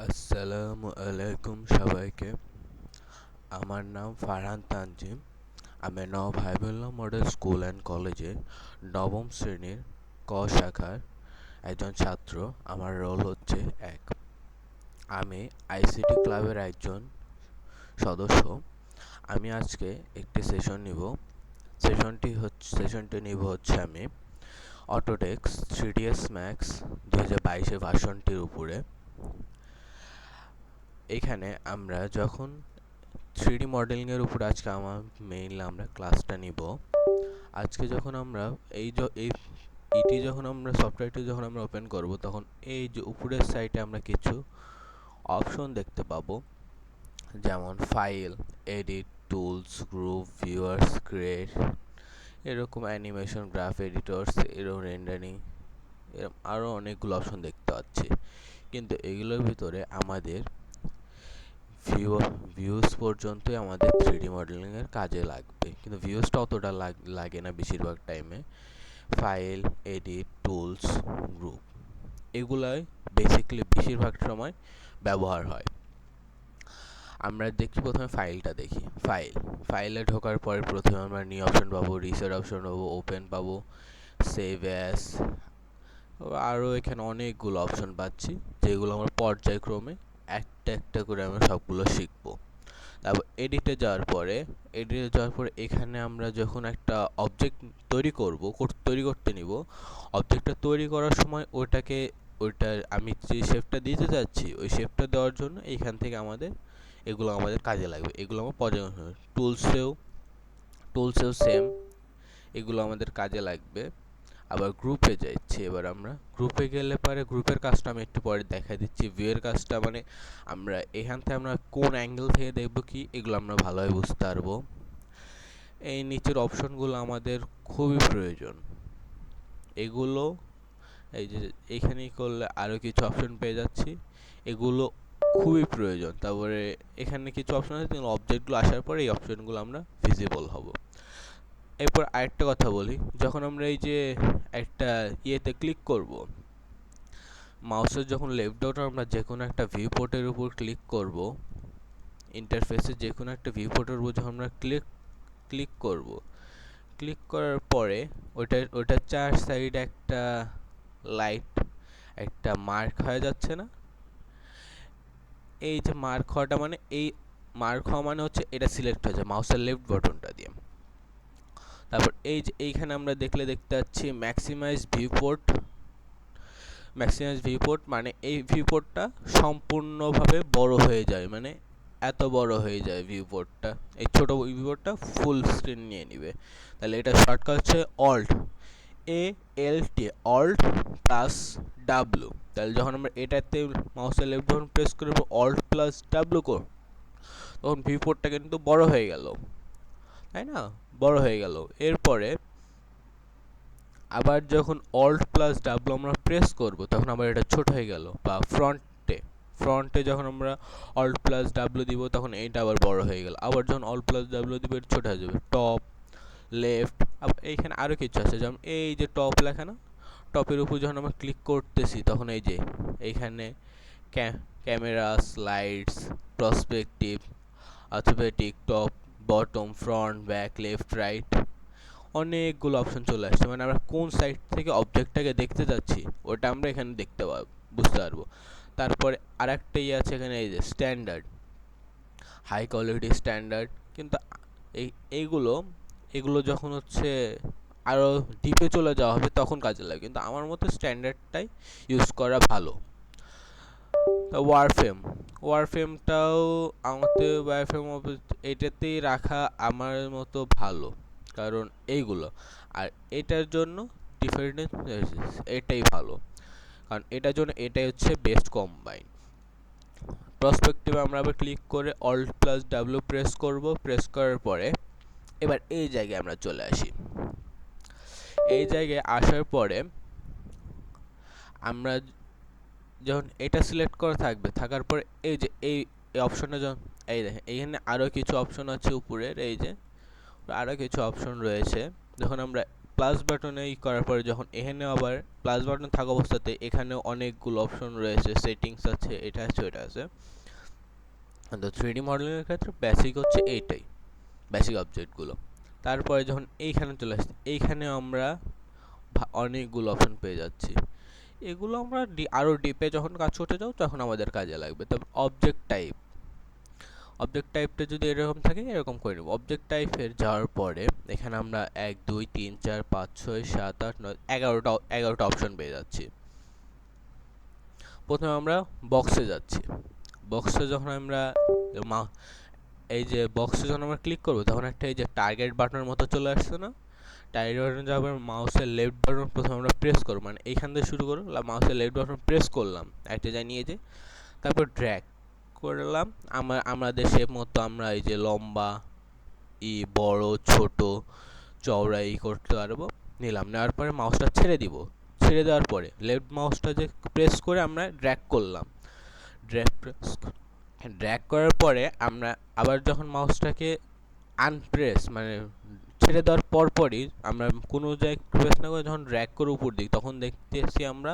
আসসালামু আলাইকুম সবাইকে। আমার নাম ফারহান তানজিম। আমি Nawab Habibullah model school and কলেজে নবম শ্রেণীর ক শাখার একজন ছাত্র। আমার রোল হচ্ছে ১। আমি আইসিটি ক্লাবের একজন সদস্য। আমি আজকে একটি সেশন নিব। সেশনটি নিব হচ্ছে আমি অটোডেস্ক 3ds ম্যাক্স 2022 ভার্সনটির উপরে। এখানে আমরা যখন 3D মডেলিংয়ের উপর আজকে মেইনলি আমরা ক্লাসটা নিব। আজকে যখন আমরা এই ইটি যখন আমরা সফটওয়্যারটি যখন আমরা ওপেন করব, তখন এই যে উপরের সাইডে আমরা কিছু অপশন দেখতে পাবো, যেমন file, edit, tools, group, viewers, create, এরকম অ্যানিমেশন, গ্রাফ এডিটরস, এরকম রেন্ডারিং, এরকম আরও অনেকগুলো অপশন দেখতে পাচ্ছি। কিন্তু এগুলোর ভিতরে আমাদের ভিউজ পর্যন্তই আমাদের 3D মডেলিংয়ের কাজে লাগবে, কিন্তু ভিউজটা অতটা লাগে না বেশিরভাগ টাইমে। ফাইল, এডিট, টুলস, গ্রুপ, এগুলাই বেসিক্যালি বেশিরভাগ সময় ব্যবহার হয়। আমরা দেখি প্রথমে ফাইলটা দেখি। ফাইলে ঢোকার পরে প্রথমে আমরা নিউ অপশন পাবো, রিসেট অপশন পাবো, ওপেন পাবো, সেভ অ্যাজ, আরও এখানে অনেকগুলো অপশন পাচ্ছি, যেগুলো আমরা পর্যায়ক্রমে একটা একটা করে আমরা সবগুলো শিখবো। তারপর এডিটে যাওয়ার পরে এখানে আমরা যখন একটা অবজেক্ট তৈরি করতে নিব, অবজেক্টটা তৈরি করার সময় ওইটা আমি যে শেপটা দিতে যাচ্ছি, ওই শেপটা দেওয়ার জন্য এইখান থেকে এগুলো আমাদের কাজে লাগবে। এগুলো আমার পর্যালোচনা, টুলসেও সেম, এগুলো আমাদের কাজে লাগবে। আবার গ্রুপে যাচ্ছি, এবার আমরা গ্রুপে গেলে পরে গ্রুপের কাজটা আমি একটু পরে দেখা দিচ্ছি। ভিউয়ের কাজটা মানে আমরা এখান থেকে আমরা কোন অ্যাঙ্গেল থেকে দেখব কি, এগুলো আমরা ভালোভাবে বুঝতে পারবো। এই নিচের অপশনগুলো আমাদের খুবই প্রয়োজন। এগুলো এই যে এইখানেই করলে আরও কিছু অপশন পেয়ে যাচ্ছি, এগুলো খুবই প্রয়োজন। তারপরে এখানে কিছু অপশন আছে, অবজেক্টগুলো আসার পরে এই অপশনগুলো আমরা ভিজিবল হব। এরপর আরেকটা কথা বলি, যখন আমরা এই যে একটা ইয়েতে ক্লিক করব, মাউসের যখন লেফট বাটন আমরা যে কোনো একটা ভিউ পোর্টের উপর ক্লিক করব, ইন্টারফেসে যে কোনো একটা ভিউ পোর্টের উপর যখন আমরা ক্লিক করব, ক্লিক করার পরে ওইটার চার সাইডে একটা লাইট, একটা মার্ক হয়ে যাচ্ছে না? এই যে মার্ক হওয়াটা মানে মার্ক হওয়া মানে হচ্ছে এটা সিলেক্ট হয়ে যায় মাউসের লেফট বাটনটা দিয়ে। তারপর এই যে এইখানে আমরা দেখতে পাচ্ছি ম্যাক্সিমাইজ ভিউপোর্ট, মানে এই ভিউপোর্টটা সম্পূর্ণভাবে বড় হয়ে যায়, মানে এত বড় হয়ে যায় ভিউপোর্টটা। এই ছোট ভিউপোর্টটা ফুল স্ক্রিন নিয়ে নিবে। তাহলে এটা শর্টকাট হচ্ছে অল্ট প্লাস ডাব্লু। তাহলে যখন আমরা এটাতে মাউসের লেফট বাটন প্রেস করব, অল্ট প্লাস ডাব্লু তখন ভিউপোর্টটা কিন্তু বড় হয়ে গেল, তাই না? বড় হয়ে গেল। এরপরে আবার যখন অল্ট প্লাস ডাব্লু আমরা প্রেস করব, তখন আবার এটা ছোট হয়ে গেল। বা ফ্রন্টে যখন আমরা অল্ট প্লাস ডাব্লু দিব, তখন এইটা আবার বড় হয়ে গেল। আবার যখন অল্ট প্লাস ডাব্লু দিব, এটা ছোট হয়ে যাবে। টপ, লেফট, এইখানে আরও কিছু আছে, যেমন এই যে টপ লেখা না, টপের উপর যখন আমরা ক্লিক করতেছি, তখন এই যে এইখানে camera, slides, prospective, orthopaedic, top, bottom, front, back, left, right, অনেকগুলো অপশন চলে আসছে। মানে আমরা কোন সাইড থেকে অবজেক্টটাকে দেখতে যাচ্ছি, ওটা আমরা এখানে বুঝতে পারবো। তারপরে আরেকটা আছে এখানে, এই যে স্ট্যান্ডার্ড, হাই কোয়ালিটি স্ট্যান্ডার্ড। কিন্তু এইগুলো এগুলো যখন হচ্ছে আরও ডিপে চলে যাওয়া হবে, তখন কাজে লাগে। কিন্তু আমার মতে স্ট্যান্ডার্ডটাই ইউজ করা ভালো। তো ওয়ারফ্রেমটাও আমাদের এটাতেই রাখা আমার মতো ভালো, কারণ এইগুলো আর এটার জন্য ডিফারেন্ট, এটাই ভালো, কারণ এটার জন্য এটাই হচ্ছে বেস্ট কম্বাইন। প্রসপেক্টিভে আমরা আবার ক্লিক করে অল্ট প্লাস ডাব্লিউ প্রেস করার পরে এবার এই জায়গায় আমরা চলে আসি। এই জায়গায় আসার পরে আমরা যখন এটা সিলেক্ট করা থাকার পরে এই যে এই অপশনটা যখন এই দেখেন, এইখানে আরও কিছু অপশন আছে উপরের, এই যে আরও কিছু অপশন রয়েছে। যখন আমরা প্লাস বাটনে করার পরে যখন এখানে আবার প্লাস বাটন থাকা অবস্থাতে এখানে অনেকগুলো অপশন রয়েছে, সেটিংস আছে, এটা আছে, ওটা আছে। তো 3D মডেলিংয়ের ক্ষেত্রে বেসিক হচ্ছে এইটাই, বেসিক অবজেক্টগুলো। তারপরে যখন এইখানে চলে আসছে, এইখানে আমরা অনেকগুলো অপশন পেয়ে যাচ্ছি। এগুলো আমরা আরও ডিপে যখন কাজ করতে যাও তখন আমাদের কাজে লাগবে। তবে অবজেক্ট টাইপটা যদি এরকম থাকে এরকম করে নেব। অবজেক্ট টাইপের যাওয়ার পরে এখানে আমরা 1 2 3 4 5 6 7 8 9 11টা অপশন পেয়ে যাচ্ছি। প্রথমে আমরা বক্সে যাচ্ছি। বক্সে যখন আমরা এই যে বক্সে যখন আমরা ক্লিক করব তখন একটা এই যে টার্গেট বাটনের মতো চলে আসছে না, টার্গেট বাটন যাওয়ার মাউসের লেফট বাটন প্রথমে আমরা প্রেস করব, মানে এইখান থেকে শুরু করব, মাউসের লেফট বাটন প্রেস করলাম একটা জায়গায় নিয়ে যে, তারপর ড্র্যাগ করলাম আমাদের শেপ মতো আমরা এই যে লম্বা বড় ছোট চওড়া করতে পারবো। নেওয়ার পরে মাউসটা ছেড়ে দিব। ছেড়ে দেওয়ার পরে লেফট মাউসটা যে প্রেস করে আমরা ড্র্যাগ করলাম, ড্র্যাগ করার পরে আমরা আবার যখন মাউসটাকে আনপ্রেস মানে ছেড়ে দেওয়ার পরপরই আমরা কোনো জায়গায় প্রেস না করে যখন ড্র্যাগ করে উপর দিক, তখন দেখতেছি আমরা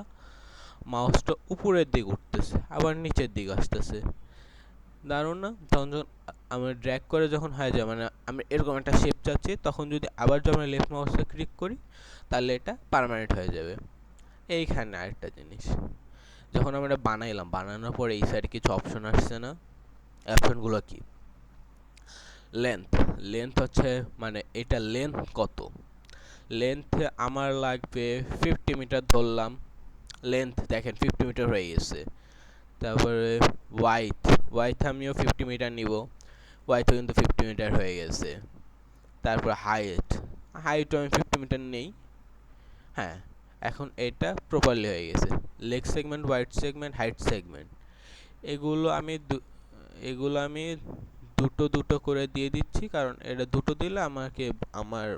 মাউসটা উপরের দিক উঠতেছে, আবার নিচের দিক আসতেছে। দারুণ না? তখন যখন আমরা ড্র্যাগ করে যখন হয়ে যায়, মানে আমি এরকম একটা শেপ চাচ্ছি, তখন যদি আবার যখন লেফট মাউসে ক্লিক করি তাহলে এটা পার্মানেন্ট হয়ে যাবে। এইখানে আরেকটা জিনিস, যখন আমরা বানানোর পরে এই সাইডে কিছু অপশন আসছে না, অপশনগুলো কি? লেন্থ হচ্ছে মানে এটা লেন্থ কত, লেন্থ আমার লাগবে 50 মিটার ধরলাম, লেন্থ দেখেন 50 মিটার হয়ে গেছে। তারপরে ওয়াইথ আমিও 50 মিটার নিব, ওয়াইথও কিন্তু 50 মিটার হয়ে গেছে। তারপর হাইটও আমি 50 মিটার নেই। হ্যাঁ, এখন এটা প্রপারলি হয়ে গেছে। Leg segment, wide segment, height segment, এগুলো আমি দুটো করে দিয়ে দিচ্ছি, কারণ এটা দুটো দিলে আমার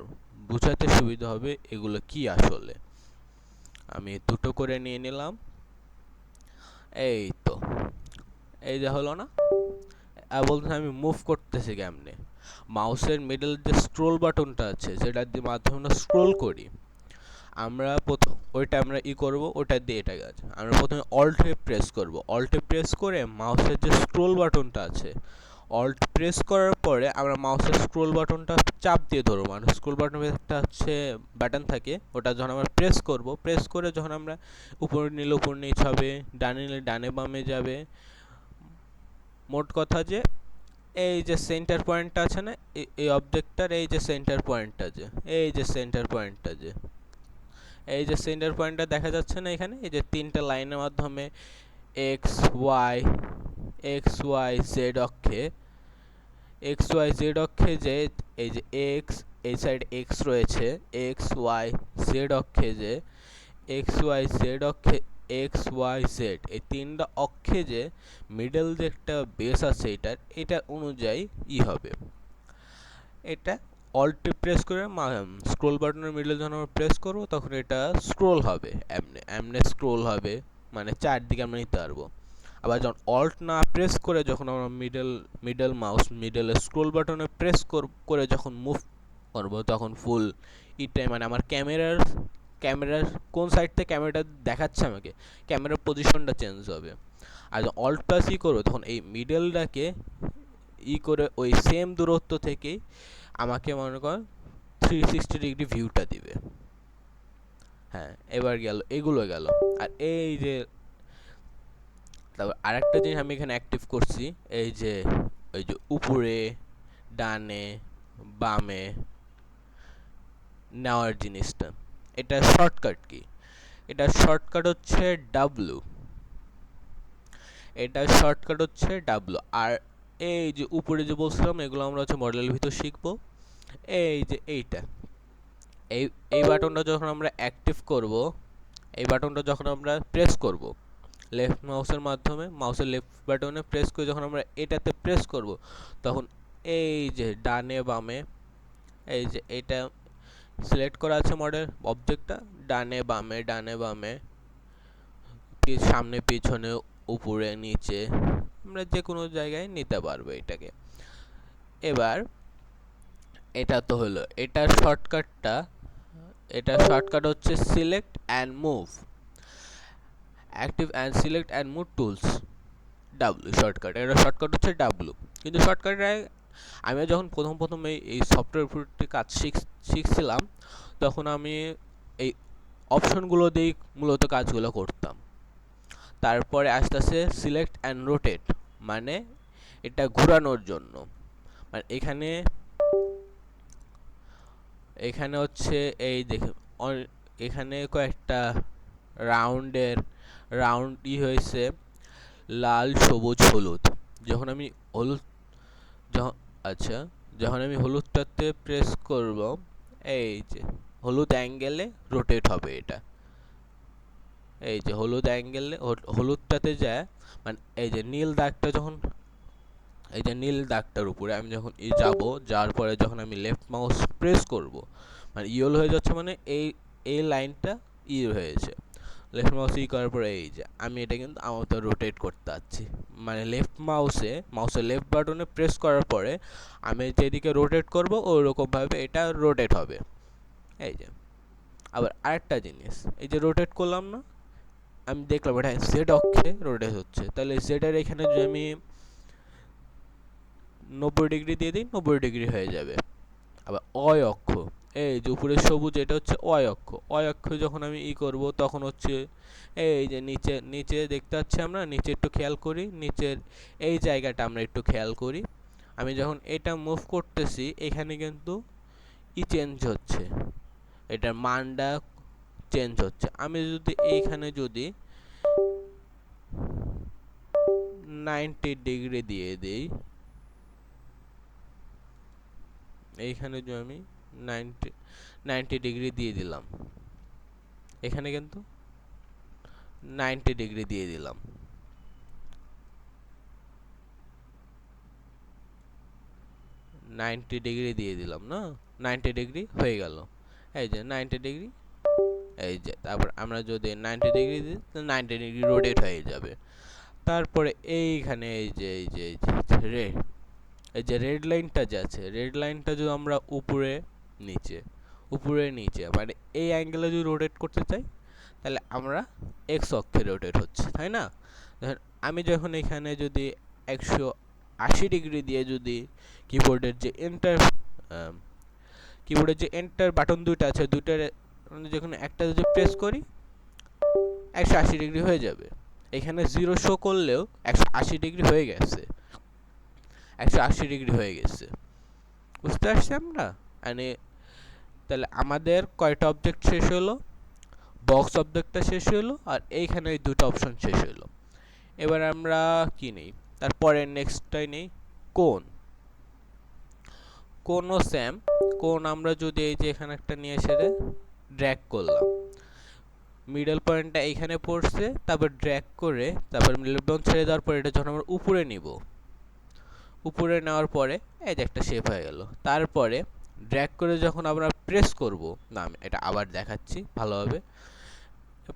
বোঝাতে সুবিধা হবে এগুলো কি আসলে। আমি দুটো করে নিয়ে নিলাম। এই তো, এই যে হলো না? বলতে আমি মুভ করতেছি কেমনে, মাউসের মিডল যে স্ক্রোল বাটনটা আছে যেটার মাধ্যমে স্ক্রোল করি আমরা, ওইটা আমরা করব, ওটা দিয়ে এটা কাজ। আমরা প্রথমে অল্টে প্রেস করব, অল্টে প্রেস করে মাউসের যে স্ক্রোল বাটনটা আছে, অল্ট প্রেস করার পরে আমরা মাউসের স্ক্রোল বাটনটা চাপ দিয়ে ধরবো, মানে স্ক্রোল বাটনের একটা হচ্ছে বাটন থাকে, ওটা যখন আমরা প্রেস করব, প্রেস করে যখন আমরা উপরে নিলে উপর নিচ হবে, ডানে নিলে ডানে বামে যাবে। মোট কথা যে এই যে সেন্টার পয়েন্টটা আছে না এই অবজেক্টটার, এই যে সেন্টার পয়েন্টটা দেখা যাচ্ছে না এখানে, এই যে তিনটা লাইনের মাধ্যমে এক্স ওয়াই জেড অক্ষে যে এই যে এক্স, এই সাইড এক্স রয়েছে, এক্স ওয়াই জেড অক্ষে যে এক্স ওয়াই জেড এই তিনটা অক্ষে যে মিডল যে একটা বেস আছে এটার অনুযায়ী হবে। এটা অল্ট প্রেস করে স্ক্রোল বাটনের মিডল যখন আমরা প্রেস করবো তখন এটা স্ক্রোল হবে, এমনে স্ক্রোল হবে, মানে চারদিকে আমরা নিতে পারবো। আবার যখন অল্ট না প্রেস করে যখন আমরা মিডলে স্ক্রোল বাটনে প্রেস করে যখন মুভ করবো তখন ফুল টাইম, মানে আমার ক্যামেরার কোন সাইড থেকে ক্যামেরাটা দেখাচ্ছে আমাকে, ক্যামেরার পজিশনটা চেঞ্জ হবে। আর যখন অল্ট প্লাস করবো তখন এই মিডলটাকে করে ওই সেম দূরত্ব থেকেই আমাকে মনে কর 360 ডিগ্রি ভিউটা দিবে। হ্যাঁ, এবার এগুলো গেল। আর এই যে তারপর আরেকটা জিনিস আমি এখানে অ্যাক্টিভ করছি, এই যে উপরে ডানে বামে নেওয়ার জিনিসটা, এটা শর্টকাট কি? এটা শর্টকাট হচ্ছে ডাব্লু। আর এই যে উপরে যে বলছিলাম এগুলো আমরা হচ্ছে মডেলের ভিতর শিখবো। এই যে এই বাটনটা যখন আমরা অ্যাক্টিভ করব, এই বাটনটা যখন আমরা প্রেস করব লেফট মাউসের মাধ্যমে, মাউসের লেফট বাটনে প্রেস করে যখন আমরা এটাতে প্রেস করব তখন এই যে ডানে বামে, এই যে এটা সিলেক্ট করা আছে মডেল অবজেক্টটা, ডানে বামে সামনে পিছনে উপরে নিচে আমরা যে কোনো জায়গায় নিতে পারবো এটাকে। এবার এটা তো হলো এটার শর্টকাটটা, এটা শর্টকাট হচ্ছে select and move, active and select and move tools, W shortcut. এটা শর্টকাট হচ্ছে ডাব্লিউ। কিন্তু শর্টকাটে আমি যখন প্রথম এই সফটওয়্যার উপরে কাজ শিখছিলাম, তখন আমি এই অপশনগুলো দিয়েই মূলত কাজগুলো করতাম। তারপরে আস্তে আস্তে সিলেক্ট অ্যান্ড রোটেট, মানে এটা ঘোরানোর জন্য, মানে এখানে হচ্ছে এই দেখে এখানে কয়েকটা রাউন্ড হয়েছে লাল, সবুজ, হলুদ। যখন আমি হলুদ যখন আচ্ছা যখন আমি হলুদটাতে প্রেস করব, এই যে হলুদ অ্যাঙ্গেলে রোটেট হবে এটা। এই যে হলুদ অ্যাঙ্গেলে হলুদটাতে যায়, মানে এই যে নীল দাগটা যখন, এই যে নীল দাগটার উপরে আমি যখন যাওয়ার পরে যখন আমি লেফট মাউস প্রেস করব, মানে ইয়েলো হয়ে যাচ্ছে, মানে এই লাইনটা হয়েছে। লেফট মাউস করার পরে এই যে আমি এটা কিন্তু আমার তো রোটেট করতে পারছি, মানে মাউসের লেফট বাটনে প্রেস করার পরে আমি যেদিকে রোটেট করব ওইরকমভাবে এটা রোটেট হবে। এই যে আবার আরেকটা জিনিস, এই যে রোটেট করলাম না, আমি দেখলাম এটা জেড অক্ষে রোটেট হচ্ছে, তাহলে জেডের এখানে যদি আমি 90 ডিগ্রি দিয়ে দিই, 90 ডিগ্রি হয়ে যাবে। আবার অয় অক্ষ, এই যে উপরে সবুজ, এটা হচ্ছে অয় অক্ষ। অয় অক্ষ যখন আমি করব, তখন হচ্ছে এই যে নিচে দেখতে পাচ্ছি আমরা, নিচে একটু খেয়াল করি, নিচের এই জায়গাটা আমরা একটু খেয়াল করি। আমি যখন এটা মুভ করতেছি, এখানে কিন্তু চেঞ্জ হচ্ছে, এটার মানটা চেঞ্জ হচ্ছে। আমি যদি এইখানে যদি 90 ডিগ্রি দিয়ে দিই, এইখানে যদি আমি 90 ডিগ্রি দিয়ে দিলাম, এখানে কিন্তু 90 ডিগ্রি দিয়ে দিলাম, 90 ডিগ্রি দিয়ে দিলাম না, 90 ডিগ্রি হয়ে গেল। এই যে 90 ডিগ্রি, এই যে তারপর আমরা যদি 90 ডিগ্রি দিই, তো 90 ডিগ্রি রোটেট হয়ে যাবে। তারপরে এইখানে এই যে রেড লাইনটা যে আছে, রেড লাইনটা যদি আমরা উপরে নিচে মানে এই অ্যাঙ্গেলে যদি রোটেট করতে চাই, তাহলে আমরা এক্স অক্ষে রোটেট হচ্ছে, তাই না? দেখেন আমি যখন এখানে যদি 180 ডিগ্রি দিয়ে যদি কিবোর্ডের যে এন্টার বাটন দুইটা আছে, দুইটার যখন একটা যদি প্রেস করি, 180 ডিগ্রি হয়ে যাবে। এখানে 0 শো করলেও 180 ডিগ্রি হয়ে গেছে, 180 ডিগ্রি হয়ে গেছে। বুঝতে পারছি আমরা? মানে তাহলে আমাদের কয়টা অবজেক্ট শেষ হলো? বক্স অবজেক্টটা শেষ হলো, আর এইখানে এই দুটো অপশন শেষ হলো। এবার আমরা কি নেই, তারপরে নেক্সটটাই নেই কোন স্যাম। কোন আমরা যদি এই যে এখানে একটা নিয়ে এসে ড্র্যাগ করলাম, মিডল পয়েন্টটা এইখানে পড়ছে, তারপর ড্র্যাগ করে তারপর মিডল পয়েন্ট ছেড়ে দেওয়ার পরে এটা যখন আমরা উপরে নিব, উপরে নেওয়ার পরে এই যে একটা শেপ হয়ে গেল। তারপরে ড্র্যাগ করে যখন আমরা প্রেস করব, না আমি এটা আবার দেখাচ্ছি ভালোভাবে।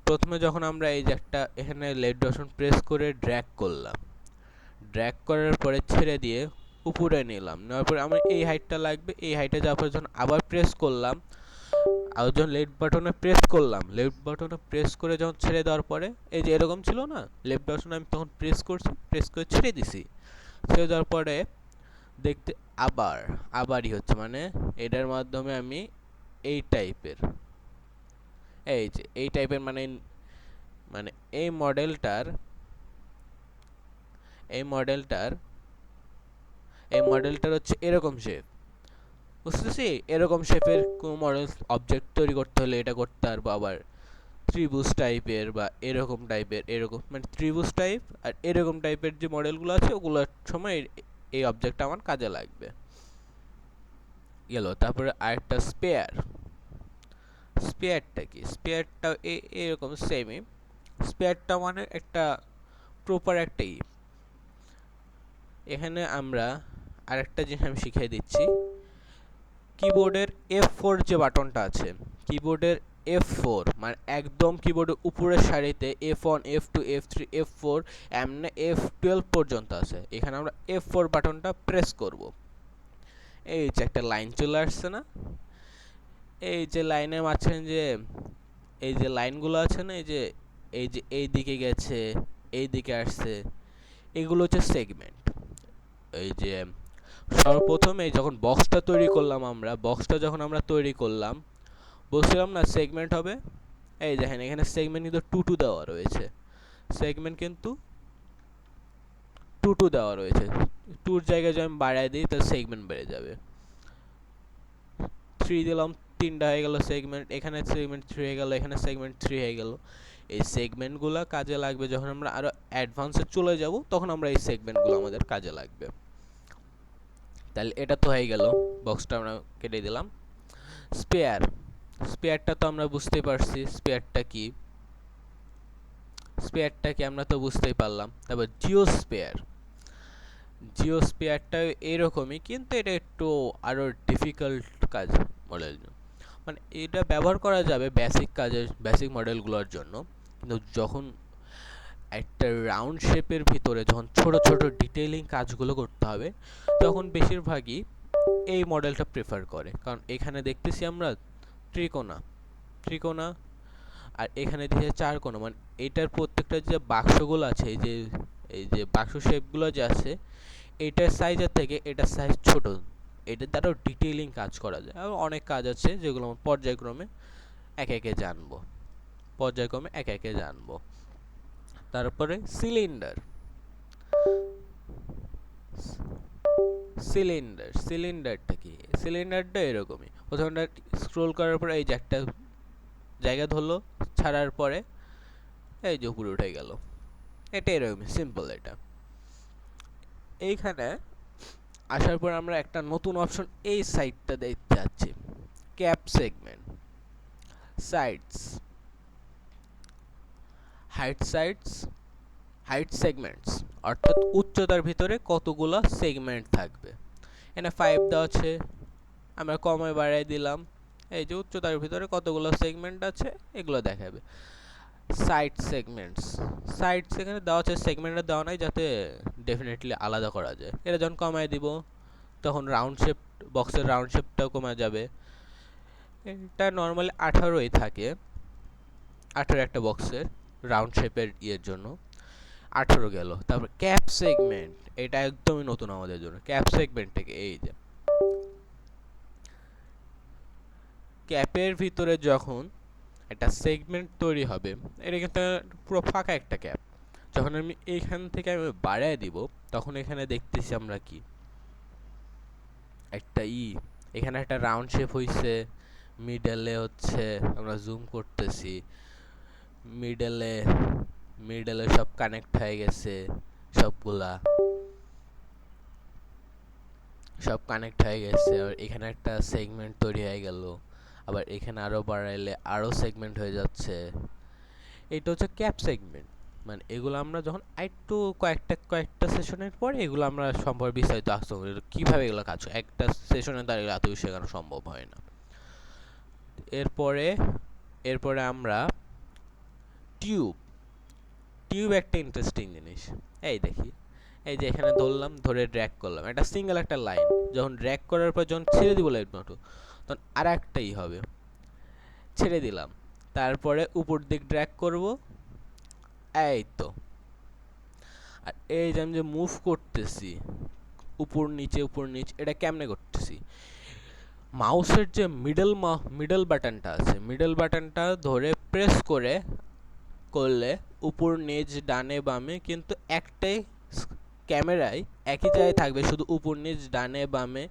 প্রথমে যখন আমরা এই যে একটা এখানে লেফট বাটন প্রেস করে ড্র্যাগ করলাম, ড্র্যাগ করার পরে ছেড়ে দিয়ে উপরে নিলাম, নেওয়ার পরে আমার এই হাইটটা লাগবে, এই হাইটে যাওয়ার পর যখন আবার প্রেস করলাম, আর যখন লেফট বাটনে প্রেস করে যখন ছেড়ে দেওয়ার পরে এই যে এরকম ছিল না, লেফট বাটনে আমি তখন প্রেস করে ছেড়ে দিছি। ছেড়ে দেওয়ার পরে দেখতে আবারই হচ্ছে, মানে এটার মাধ্যমে আমি এই টাইপের মানে মানে এই মডেলটার হচ্ছে এরকম শেপ, বুঝতেছি? এরকম শেপের কোন মডেল অবজেক্ট তৈরি করতে হলে এটা করতে পারবো। আবার ত্রিভুজ টাইপের বা এরকম টাইপের, এরকম মানে ত্রিভুজ টাইপ আর এরকম টাইপের যে মডেলগুলো আছে, ওগুলোর সময় এই অবজেক্টটা আমার কাজে লাগবে। গেল। তারপরে আরেকটা স্পেয়ারটা কি? স্পেয়ারটা এরকম সেমই। স্পেয়ারটা মানে একটা প্রপার একটা এখানে আমরা আরেকটা জিনিস আমি শিখিয়ে দিচ্ছি। কিবোর্ডের F4 যে বাটনটা আছে, কিবোর্ডের F4 মানে একদম কিবোর্ডের উপরের সারিতে F1 F2 F3 F4 এমনি F12 পর্যন্ত আছে। এখানে আমরা F4 বাটনটা প্রেস করব, এই যে একটা লাইন চলে আসছে না, এই যে লাইনের মাঝখানে যে এই যে লাইনগুলো আছে না, এই যে এই দিকে গেছে, এই দিকে আসছে, এগুলো হচ্ছে সেগমেন্ট। এই যে সর্বপ্রথম এই যখন বক্সটা তৈরি করলাম, বক্সটা যখন আমরা তৈরি করলাম, বলছিলাম না সেগমেন্ট হবে। এই দেখেন এখানে সেগমেন্ট কিন্তু টু টু দেওয়া রয়েছে, সেগমেন্ট কিন্তু টু টু দেওয়া রয়েছে। টুর জায়গায় যদি আমি বাড়ায় দিই তাহলে সেগমেন্ট বেড়ে যাবে। 3 দিলাম, 3টা হয়ে গেল সেগমেন্ট, এখানে সেগমেন্ট 3 হয়ে গেল, এখানে সেগমেন্ট 3 হয়ে গেল। এই সেগমেন্টগুলো কাজে লাগবে যখন আমরা আরো অ্যাডভান্সে চলে যাব, তখন আমরা এই সেগমেন্টগুলো আমাদের কাজে লাগবে। তাহলে এটা তো হয়ে গেল, বক্সটা আমরা কেটে দিলাম। স্পেয়ার, স্পেয়ারটা তো আমরা বুঝতেই পারছি স্পেয়ারটা কি। স্পেয়ারটা কি আমরা তো বুঝতেই পারলাম। তারপর জিওস্পেয়ার, জিওস্পেয়ারটা এরকমই, কিন্তু এটা একটু আরো ডিফিকাল্ট কাজ মডেল। মানে এটা ব্যবহার করা যাবে বেসিক কাজের, বেসিক মডেলগুলোর জন্য, কিন্তু যখন একটা রাউন্ড শেপের ভিতরে যখন ছোট ছোট ডিটেইলিং কাজগুলো করতে হবে, তখন বেশিরভাগই এই মডেলটা প্রেফার করে। কারণ এখানে দেখতেছি আমরা ত্রিকোণা, ত্রিকোণা, আর এখানে দিয়েছে চারকোণা। মানে এটার প্রত্যেকটা যে বাক্সগুলো আছে, এই যে বাক্স শেপগুলো যে আছে, এটার সাইজের থেকে এটার সাইজ ছোট। এটার দ্বারাও ডিটেইলিং কাজ করা যায়। আর অনেক কাজ আছে যেগুলো আমরা পর্যায়ক্রমে একে একে জানবো, পর্যায়ক্রমে একে একে জানবো। তারপরে সিলিন্ডার, সিলিন্ডার, সিলিন্ডারটা কি? সিলিন্ডারটা এরকমই, প্রথমটা স্ক্রোল করার পরে এই যে একটা জায়গা ধরলো, ছাড়ার পরে এই যে উপরে উঠে গেল। এটা এরকমই সিম্পল। এটা এইখানে আসার পর আমরা একটা নতুন অপশন এই সাইডটা দেখতে যাচ্ছি, cap segment, sides, height sides, height segments, অর্থাৎ উচ্চতার ভিতরে কতগুলো সেগমেন্ট থাকবে। এখানে 5 দেওয়া আছে, আমরা কমে বাড়াই দিলাম। এই যে উচ্চতার ভিতরে কতগুলো সেগমেন্ট আছে এগুলো দেখাবে। সাইড সেগমেন্টস, সাইডস এখানে দেওয়া আছে, সেগমেন্টটা দেওয়া নাই যাতে ডেফিনেটলি আলাদা করা যায়। এটা যখন কমায় দিব তখন রাউন্ড শেপ, বক্সের রাউন্ড শেপটাও কমে যাবে। এটা নর্মালি 18ই থাকে, 18 একটা বক্সের রাউন্ড শেপের ইয়ের জন্য 18 গেল। তারপর ক্যাপ সেগমেন্ট, এটা একদমই নতুন আমাদের জন্য। ক্যাপ সেগমেন্ট থেকে এই যে ক্যাপের ভিতরে যখন একটা সেগমেন্ট তৈরি হবে, এটা কিন্তু পুরো ফাঁকা একটা ক্যাপ। যখন আমি এইখান থেকে আমি বাড়ায় দিব, তখন এখানে দেখতেছি আমরা কি একটা এখানে একটা রাউন্ড শেপ হইছে। মিডলে হচ্ছে আমরা জুম করতেছি, মিডলে মিডলে সব কানেক্ট হয়ে গেছে, সবগুলা সব কানেক্ট হয়ে গেছে। আর এখানে একটা সেগমেন্ট তৈরি হয়ে গেল, আবার এখানে আরো বাড়াইলে আরো সেগমেন্ট হয়ে যাচ্ছে। এটা হচ্ছে ক্যাপ সেগমেন্ট। মানে এগুলো আমরা যখন একটু কয়েকটা সেশনের পরে এগুলো আমরা সম্পর্কে বিস্তারিত আসতে হবে, কীভাবে এগুলো কাজ করে। একটা সেশনে তার এত কিছু শেখানো সম্ভব হয় না। এরপরে এরপরে আমরা টিউব, টিউব একটা ইন্টারেস্টিং জিনিস। এই দেখি, এই যে এখানে ধরলাম, ধরে ড্র্যাগ করলাম, একটা সিঙ্গেল একটা লাইন, যখন ড্র্যাগ করার পর যখন ছেড়ে দিব লাইন নটু, তখন আর একটাই হবে। ছেড়ে দিলাম, তারপরে উপর দিক ড্র্যাগ করব, এই তো। আর এই যে আমি যে মুভ করতেছি উপর নিচে উপর নিচ, এটা কেমনে করতেছি? মাউসের যে মিডল বাটনটা আছে, মিডল বাটনটা ধরে প্রেস করলে উপর নিচ ডানে বামে কিন্তু একটাই ক্যামেরায় একই জায়গায় থাকবে, শুধু উপর নিচ ডানে বামে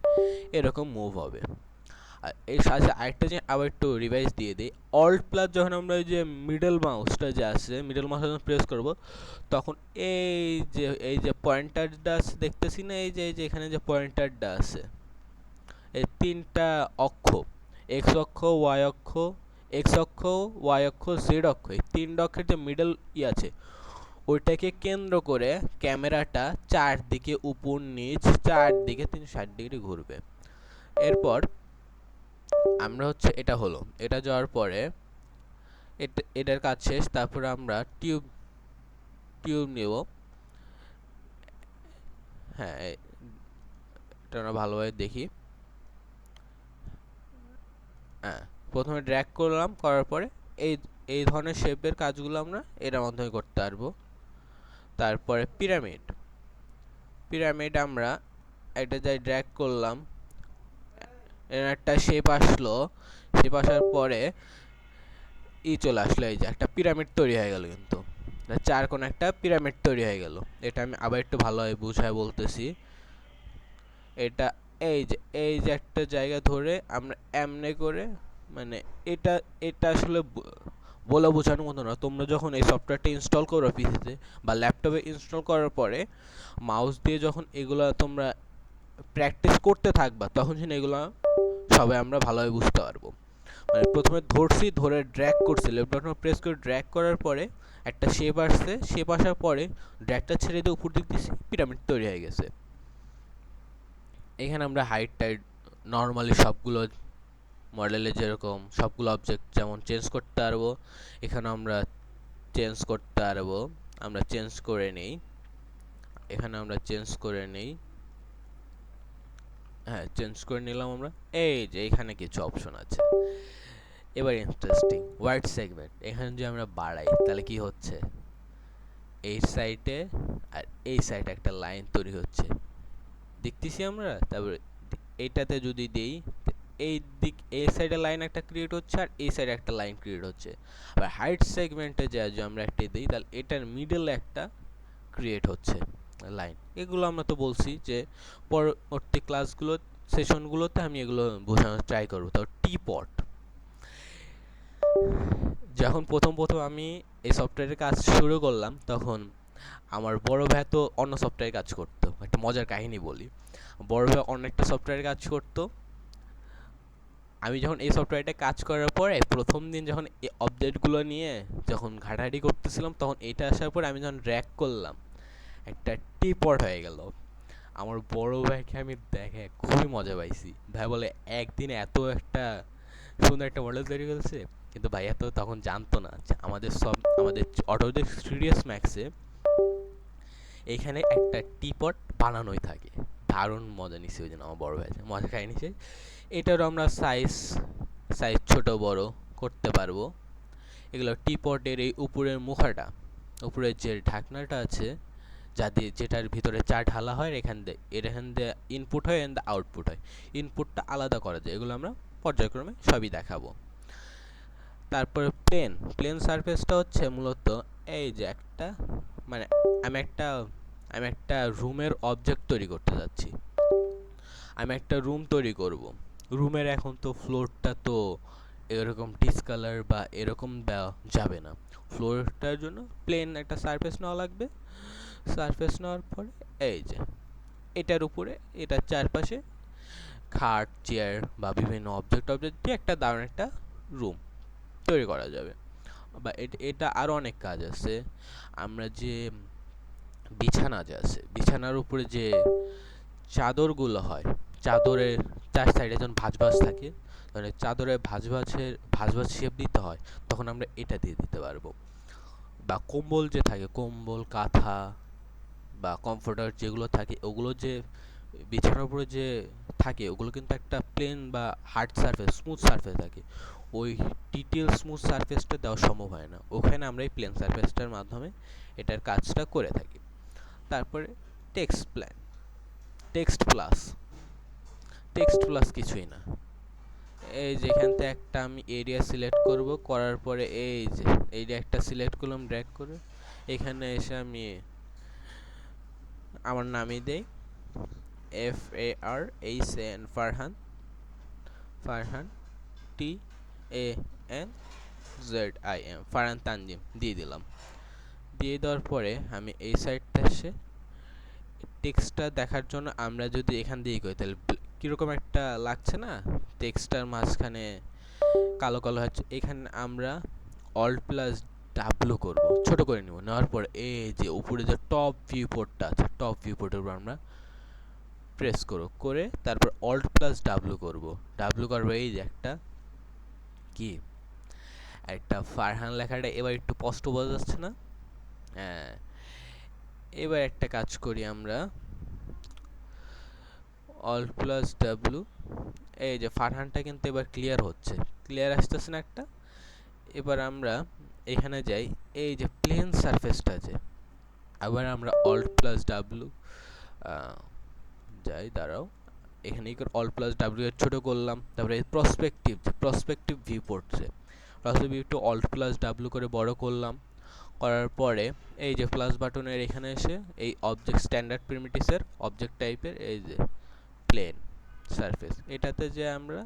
এরকম মুভ হবে। আর এর সাথে আরেকটা যে আবার একটু রিভাইজ দিয়ে দিই, অল্ট প্লাস যখন আমরা ওই যে মিডল মাউসটা যে আছে, মিডল মাউস যখন প্রেস করব, তখন এই যে পয়েন্টারটা আছে দেখতেছি না, এই যে এখানে যে পয়েন্টারটা আছে, এই তিনটা অক্ষ, এক্স অক্ষ, ওয়াই অক্ষ, এক্স অক্ষ, ওয়াই অক্ষ, জেড অক্ষ, এই তিন অক্ষের যে মিডল আছে, ওইটাকে কেন্দ্র করে ক্যামেরাটা চারদিকে উপর নিচ চারদিকে 360 ডিগ্রি ঘুরবে। এরপর আমরা হচ্ছে এটা হলো, এটা যাওয়ার পরে এটার কাজ শেষ। তারপরে আমরা টিউব টিউব নেব। হ্যাঁ, এটা আমরা ভালোভাবে দেখি। হ্যাঁ, প্রথমে ড্র্যাগ করলাম, করার পরে এই এই ধরনের শেপের কাজগুলো আমরা এটার মাধ্যমে করতে পারবো। তারপরে পিরামিড, পিরামিড আমরা একটা জায়গায় ড্র্যাগ করলাম, এর একটা শেপ আসলো, শেপ আসার পরে চলে আসলো, এই যে একটা পিরামিড তৈরি হয়ে গেল, কিন্তু চার কোণ একটা পিরামিড তৈরি হয়ে গেল। এটা আমি আবার একটু ভালোভাবে বুঝায় বলতেছি। এটা এই যে একটা জায়গা ধরে আমরা এমনে করে, মানে এটা এটা আসলে বলে বোঝানোর মতো না। তোমরা যখন এই সফটওয়্যারটা ইনস্টল করো পিসিতে বা ল্যাপটপে ইনস্টল করার পরে মাউস দিয়ে যখন এগুলা তোমরা প্র্যাকটিস করতে থাকবা, তখন যেন এগুলা সবাই আমরা ভালোভাবে বুঝতে পারবো। মানে প্রথমে ধরছি, ধরে ড্র্যাগ করছি, লেফট বাটন প্রেস করে ড্র্যাগ করার পরে একটা শেপ আসছে, শেপ আসার পরে ড্র্যাগটা ছেড়ে দিয়ে উপর দিক দিছি, পিরামিড তৈরি হয়ে গেছে। এখানে আমরা হাইট টাইট নর্মালি সবগুলো মডেলে যেরকম সবগুলো অবজেক্ট যেমন চেঞ্জ করতে পারবো, এখানে আমরা চেঞ্জ করতে পারবো। আমরা চেঞ্জ করে নেই, এখানে আমরা চেঞ্জ করে নেই, হ্যাঁ চেঞ্জ করে নিলাম আমরা। এই যে এখানে কিছু অপশন আছে। এবার ইন্টারেস্টিং, ওয়াইড সেগমেন্ট। এখানে যদি আমরা বাড়াই তাহলে কি হচ্ছে, এই সাইডে আর এই সাইডে একটা লাইন তৈরি হচ্ছে, দেখতেছি আমরা। তারপরে এইটাতে যদি দেই, এই দিক এই সাইডে লাইন একটা ক্রিয়েট হচ্ছে আর এই সাইডে একটা লাইন ক্রিয়েট হচ্ছে। আবার হাইট সেগমেন্টে যা যে আমরা একটা দিই, তাহলে এটার মিডলে একটা ক্রিয়েট হচ্ছে লাইন। এগুলো আমরা তো বলছি যে পরবর্তী ক্লাসগুলো সেশনগুলোতে আমি এগুলো বোঝানোর ট্রাই করবো। তো টিপট, যখন প্রথম আমি এই সফটওয়্যারের কাজ শুরু করলাম, তখন আমার বড় ভাই তো অন্য সফটওয়্যারে কাজ করতো। একটা মজার কাহিনী বলি, বড় ভাই অন্য একটা সফটওয়্যারে কাজ করতো। আমি যখন এই সফটওয়্যারটা কাজ করার পরে প্রথম দিন যখন এই অবজেক্টগুলো নিয়ে যখন ঘাটাঘাটি করতেছিলাম, তখন এটা আসার পরে আমি যখন ড্র্যাগ করলাম, একটা টিপট হয়ে গেল। আমার বড় ভাইকে আমি দেখে খুবই মজা পাইছি। ভাই বলে একদিনে এত একটা সুন্দর একটা মডেল তৈরি করেছে। কিন্তু ভাইয়া তো তখন জানতো না যে আমাদের অটোডেস্ক স্টুডিও ম্যাক্সে এখানে একটা টিপট বানানোই থাকে। দারুণ মজা নিচ্ছে ওই জন্য আমার বড় ভাই মজা খাই নিছে। এটারও আমরা সাইজ ছোট বড় করতে পারবো। এগুলো টিপটের এই উপরের মুখাটা, উপরের যে ঢাকনাটা আছে, যেটার ভিতরে চা ঢালা হয়, এখান দিয়ে ইনপুট হয়, এখান দিয়ে আউটপুট হয়। ইনপুটটা আলাদা করা যায়, এগুলো আমরা পর্যায়ক্রমে সবই দেখাবো। তারপরে প্লেন সারফেসটা হচ্ছে মূলত এই যে একটা, মানে আমি একটা রুমের অবজেক্ট তৈরি করতে যাচ্ছি। আমি একটা রুম তৈরি করব। রুমের এখন তো ফ্লোরটা তো এরকম ডিসকালার বা এরকম দেওয়া যাবে না। ফ্লোরটার জন্য প্লেন একটা সারফেস নেওয়া লাগবে। সারফেস নেওয়ার পরে এই যে এটার উপরে, এটার চারপাশে খাট, চেয়ার বা বিভিন্ন অবজেক্ট দিয়ে একটা দারুণ একটা রুম তৈরি করা যাবে। বা এটা আরও অনেক কাজ আছে। আমরা যে বিছানা যে আছে, বিছানার উপরে যে চাদরগুলো হয়, চাদরের চার সাইডে যখন ভাঁজ থাকে, মানে চাদরে ভাঁজ শেপ দিতে হয়, তখন আমরা এটা দিয়ে দিতে পারবো। বা কম্বল যে থাকে, কম্বল, কাঁথা বা কমফোর্টার যেগুলো থাকে, ওগুলো যে বিছানার উপরে যে থাকে, ওগুলো কিন্তু একটা প্লেন বা হার্ড সারফেস, স্মুথ সারফেস থাকে। ওই ডিটেল স্মুথ সারফেসটা দেওয়া সম্ভব হয় না, ওখানে আমরা এই প্লেন সারফেসটার মাধ্যমে এটার কাজটা করে থাকি। তারপরে টেক্সট প্লাস কিছুই না। এই যে এখান থেকে একটা আমি এরিয়া সিলেক্ট করব, করার পরে এই যে এরিয়া একটা সিলেক্ট করলাম ড্র্যাগ করে, এখানে এসে আমি আমার নামই দেই FARHAN, ফারহান TANZIM, ফারহান তানজিম দিয়ে দিলাম। দিয়ে দেওয়ার পরে আমি এই সাইডটা এসে টেক্সটটা দেখার জন্য আমরা যদি এখান দিয়ে করি, তাহলে কীরকম একটা লাগছে না, টেক্সটটার মাঝখানে কালো কালো হচ্ছে। এখানে আমরা Alt+W করব, ছোট করে নিব। নেওয়ার পর এই যে উপরে যে টপ ভিউ পোর্টটা আছে, টপ ভিউ পোর্টের উপর আমরা প্রেস করে তারপর Alt+W করব। ডাব্লু করবো এই যে একটা ফারহান লেখাটা এবার একটু স্পষ্ট বোঝা যাচ্ছে না? হ্যাঁ, এবার একটা কাজ করি আমরা, Alt+W, এই যে ফারহানটা কিন্তু এবার ক্লিয়ার হচ্ছে। ক্লিয়ার আসতেছে না একটা? এবার আমরা এখানে যাই, এই যে প্লেন সারফেসটা আছে, আবার আমরা অল্ট প্লাস ডাব্লু যাই, দাঁড়াও, এখানে অল্ট প্লাস ডাব্লিউ এর ছোট করলাম, তারপরে প্রসপেক্টিভ ভিউ পড়ছে, প্রসপেক্টিভ ভিউটা অল্ট প্লাস ডাব্লিউ করে বড় করলাম, করার পরে এই যে প্লাস বাটনের এখানে এসে এই অবজেক্ট স্ট্যান্ডার্ড প্রিমিটিভসের অবজেক্ট টাইপের এই যে প্লেন সারফেস, এটাতে যে আমরা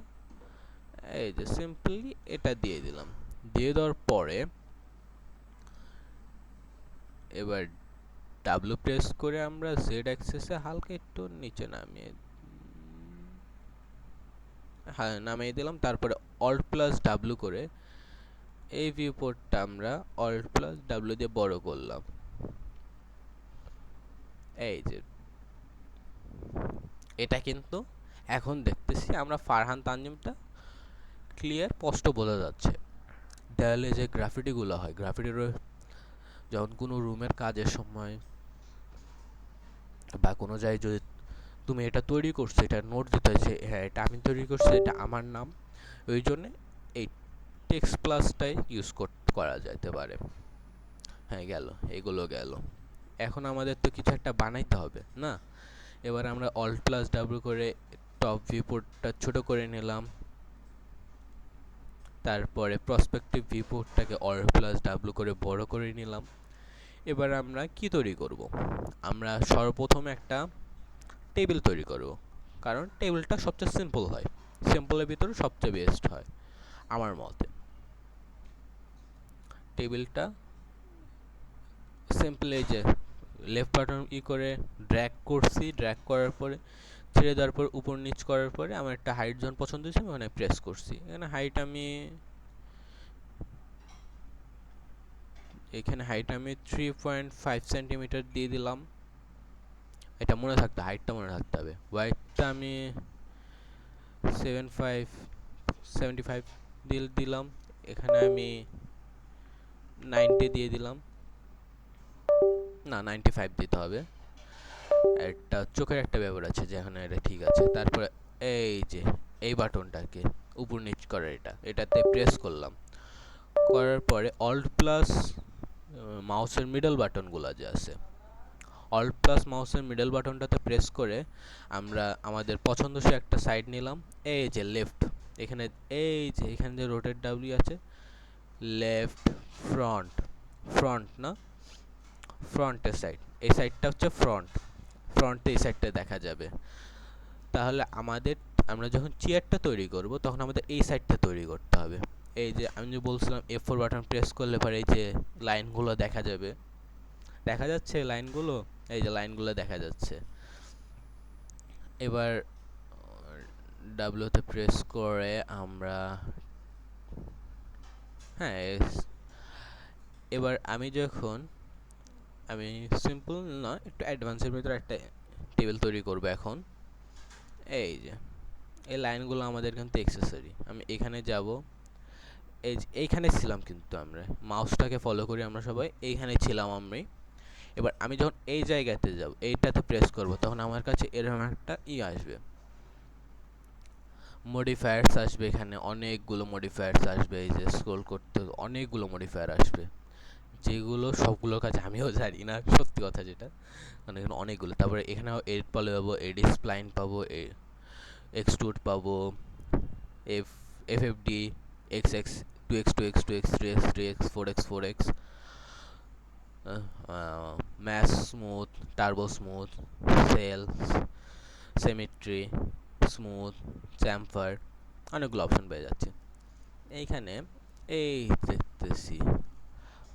এই যে সিম্পলি এটা দিয়ে দিলাম। দিয়ে দেওয়ার পরে এবার ডাব্লু প্রেস করে আমরা জেড অ্যাক্সেসে হালকা একটু নিচে নামিয়ে নামিয়ে দিলাম। তারপরে অল্ট প্লাস ডাব্লু করে এই ভিউ পোর্টটা আমরা অল্ট প্লাস ডাব্লু দিয়ে বড় করলাম। এই যে এটা কিন্তু এখন দেখতেছি আমরা ফারহান তানজিমটা ক্লিয়ার স্পষ্ট বোঝা যাচ্ছে। দেয়ালে যে গ্রাফিটিগুলো হয়, গ্রাফিটির যখন কোনো রুমের কাজের সময় বা কোনো জায়গায় যদি তুমি এটা তৈরি করছো, এটা নোট দিতে হয় যে হ্যাঁ এটা আমি তৈরি করছি, এটা আমার নাম, ওই জন্যে এই টেক্সট প্লাসটাই ইউজ করা যেতে পারে। হ্যাঁ গেল, এগুলো গেল। এখন আমাদের তো কিছু একটা বানাইতে হবে না? এবার আমরা অল্ট প্লাস ডাব্লিউ করে টপ ভিউ পোর্টটা ছোট করে নিলাম, তারপরে প্রসপেক্টিভ ভিউ পোর্টটাকে অল্ট প্লাস ডাব্লিউ করে বড় করে নিলাম। এবার আমরা কি তৈরি করব? আমরা সর্বপ্রথমে একটা টেবিল তৈরি করব, কারণ টেবিলটা সবচেয়ে সিম্পল হয়, সিম্পলের ভিতরে সবচেয়ে বেস্ট হয় আমার মতে। টেবিলটা সিম্পল, এই যে লেফট বাটন করে ড্র্যাগ করছি, ড্র্যাগ করার পরে ছেড়ে দেওয়ার পর উপর নিচ করার পরে আমার একটা হাইট জোন পছন্দ হয়েছে, আমি ওখানে প্রেস করছি। এখানে হাইট আমি 3.5 সেন্টিমিটার দিয়ে দিলাম। এটা মনে থাকতে, হাইটটা মনে থাকতে হবে। ওয়াইডটা আমি 75 দিয়ে দিলাম। এখানে আমি 90 দিয়ে দিলাম, না 95 দিতে হবে। একটা চোখের একটা ব্যাপার আছে যেখানে এটা ঠিক আছে। তারপরে এই যে এই বাটনটাকে উপর নিচ করার, এটাতে প্রেস করলাম, করার পরে অল্ট প্লাস মাউসের মিডল বাটনগুলো যে আছে, অল্ট প্লাস মাউসের মিডল বাটনটাতে প্রেস করে আমরা আমাদের পছন্দসই একটা সাইড নিলাম। এই যে লেফট, এখানে এই যে এখানে যে রোটেট ডাব্লিউ আছে, লেফট ফ্রন্ট, ফ্রন্ট না ফ্রন্টের সাইড, এই সাইডটা হচ্ছে ফ্রন্টে এই সাইডটা দেখা যাবে। তাহলে আমরা যখন চেয়ারটা তৈরি করব তখন আমাদের এই সাইডটা তৈরি করতে হবে। এই যে আমি যে বলছিলাম F4 বাটন প্রেস করলে পরে এই যে লাইনগুলো দেখা যাবে, দেখা যাচ্ছে লাইনগুলো, এই যে লাইনগুলো দেখা যাচ্ছে। এবার ডাব্লিউতে প্রেস করে আমরা, হ্যাঁ এবার আমি সিম্পল না, একটু অ্যাডভান্সের ভিতরে একটা টেবিল তৈরি করব এখন। এই যে এই লাইনগুলো আমাদের কিন্তু এক্সেসরি। আমি এখানে যাব, এইখানে ছিলাম, কিন্তু আমরা মাউসটাকে ফলো করি, আমরা সবাই এইখানে ছিলাম আমি। এবার আমি যখন এই জায়গাতে যাব, এইটাতে প্রেস করব, তখন আমার কাছে এরকম একটা আসবে, মডিফায়ার্স আসবে। এখানে অনেকগুলো মডিফায়ার্স আসবে, এই যে স্ক্রল করতে অনেকগুলো মডিফায়ার আসবে, যেগুলো সবগুলোর কাছে আমিও জানি না, সত্যি কথা যেটা, মানে এখানে অনেকগুলো। তারপরে এখানে এডিট পাবো, এডিট স্প্লাইন পাবো, এক্সট্রুড পাবো, FFD, X 2x 2x 2x 3x 3x 4x 4x, mesh smooth, turbo smooth, shells, symmetry, smooth, chamfer, অনেকগুলো অপশন পেয়ে যাচ্ছে এইখানে। এই দেখতেছি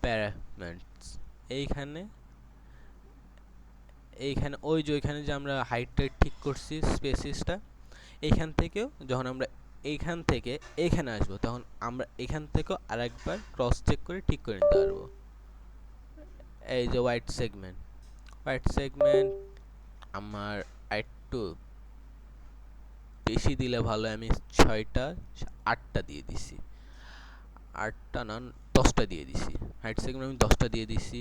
প্যারামেন্টস, এইখানে এইখানে ওই যে ওইখানে যে আমরা হাইটটা ঠিক করছি স্পেসিসটা, এইখান থেকেও যখন আমরা এইখান থেকে এইখানে আসবো, তখন আমরা এখান থেকেও আরেকবার ক্রস চেক করে ঠিক করে নিতে পারবো। এই যে হোয়াইট সেগমেন্ট আমার একটু বেশি দিলে ভালো, আমি 8টা দিয়ে দিছি, 8টা না 10টা দিয়ে দিছি, হাইট সেগমেন্ট আমি 10টা দিয়ে দিছি।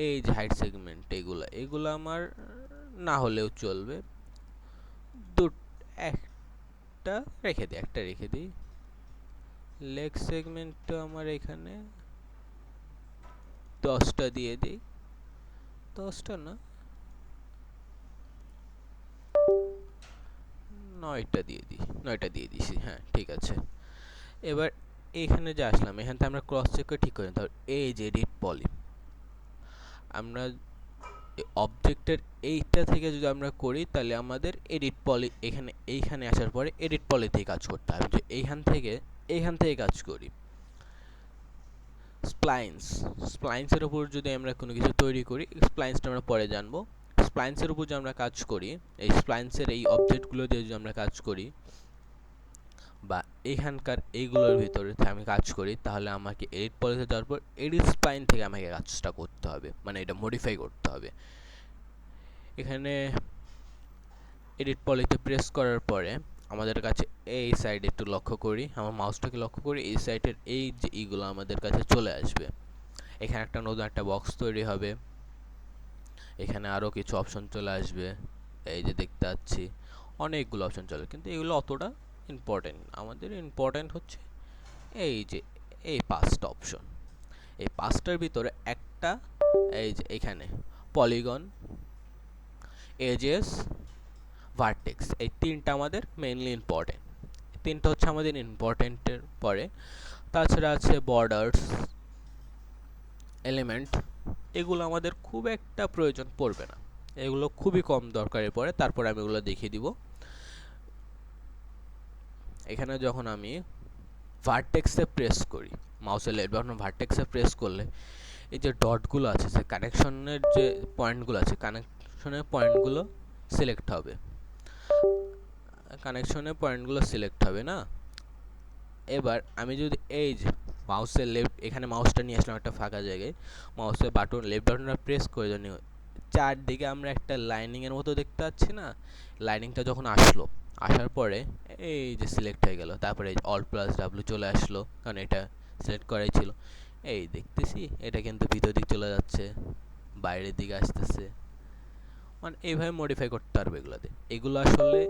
এই যে হাইট সেগমেন্ট এগুলো আমার না হলেও চলবে, একটা রেখে দিই লেগ সেগমেন্টটা আমার এখানে 10টা দিয়ে দিই, 10টা না 9টা দিয়ে দিছি। হ্যাঁ ঠিক আছে। এবার এখানে যে আসলাম, এখান থেকে আমরা ক্রস চেক করে ঠিক করে নিতে হবে। এই যে এডিট পলি, আমরা অবজেক্টের এইটা থেকে যদি আমরা করি তাহলে আমাদের এডিট পলি এইখানে আসার পরে এডিট পলিতেই কাজ করতে হবে। যে এইখান থেকে কাজ করি স্প্লাইন্সের উপর যদি আমরা কোনো কিছু তৈরি করি, স্প্লাইন্সটা আমরা পরে জানবো। স্প্লাইন্সের উপর যদি আমরা কাজ করি, এই স্প্লাইন্সের এই অবজেক্টগুলো দিয়ে যদি আমরা কাজ করি বা এখানকার এইগুলোর ভিতরে আমি কাজ করি, তাহলে আমাকে এডিট পলিতে যাওয়ার পর এডিট স্প্লাইন থেকে আমাকে কাজটা করতে হবে, মানে এটা মডিফাই করতে হবে। এখানে এডিট পলিতে প্রেস করার পরে আমাদের কাছে এই সাইডে একটু লক্ষ্য করি, আমার মাউসটাকে লক্ষ্য করি, এই সাইডের এই যে এইগুলো আমাদের কাছে চলে আসবে। এখানে একটা নতুন একটা বক্স তৈরি হবে, এখানে আরও কিছু অপশন চলে আসবে। এই যে দেখতে পাচ্ছি অনেকগুলো অপশন চলে, কিন্তু এগুলো অতটা ইম্পর্টেন্ট। আমাদের ইম্পর্টেন্ট হচ্ছে এই যে এই 5টা অপশন। এই 5টার ভিতরে একটা, এই যে এখানে পলিগন, এজেস, ভার্টেক্স, এই 3টা আমাদের মেইনলি ইম্পর্টেন্ট। 3টা হচ্ছে আমাদের ইম্পর্টেন্টের পরে। তাছাড়া আছে বর্ডার্স, এলিমেন্ট, এগুলো আমাদের খুব একটা প্রয়োজন পড়বে না, এগুলো খুবই কম দরকারে পড়ে। তারপরে আমি এগুলো দেখিয়ে দিব। এখানে যখন আমি ভার্টেক্সে প্রেস করি, মাউসের লেফট বাটন ভার্টেক্সে প্রেস করলে এই যে ডটগুলো আছে, যে কানেকশনের যে পয়েন্টগুলো আছে, কানেকশনের পয়েন্টগুলো সিলেক্ট হবে, না। এবার আমি যদি এই যে মাউসের এখানে মাউসটা নিয়ে আসলাম একটা ফাঁকা জায়গায়, মাউসের লেফট বাটনটা প্রেস করে জানি চারদিকে আমরা একটা লাইনিংয়ের মতো দেখতে পাচ্ছি না। লাইনিংটা যখন আসার পরে এই যে সিলেক্ট হয়ে গেল, তারপরে Alt+W চলে আসলো, কারণ এটা সিলেক্ট করাই ছিল। এই দেখতেছি এটা কিন্তু ভিতর দিক চলে যাচ্ছে, বাইরের দিকে আসতেছে, মানে এইভাবে মডিফাই করতে পারবে এগুলোতে। এগুলো আসলে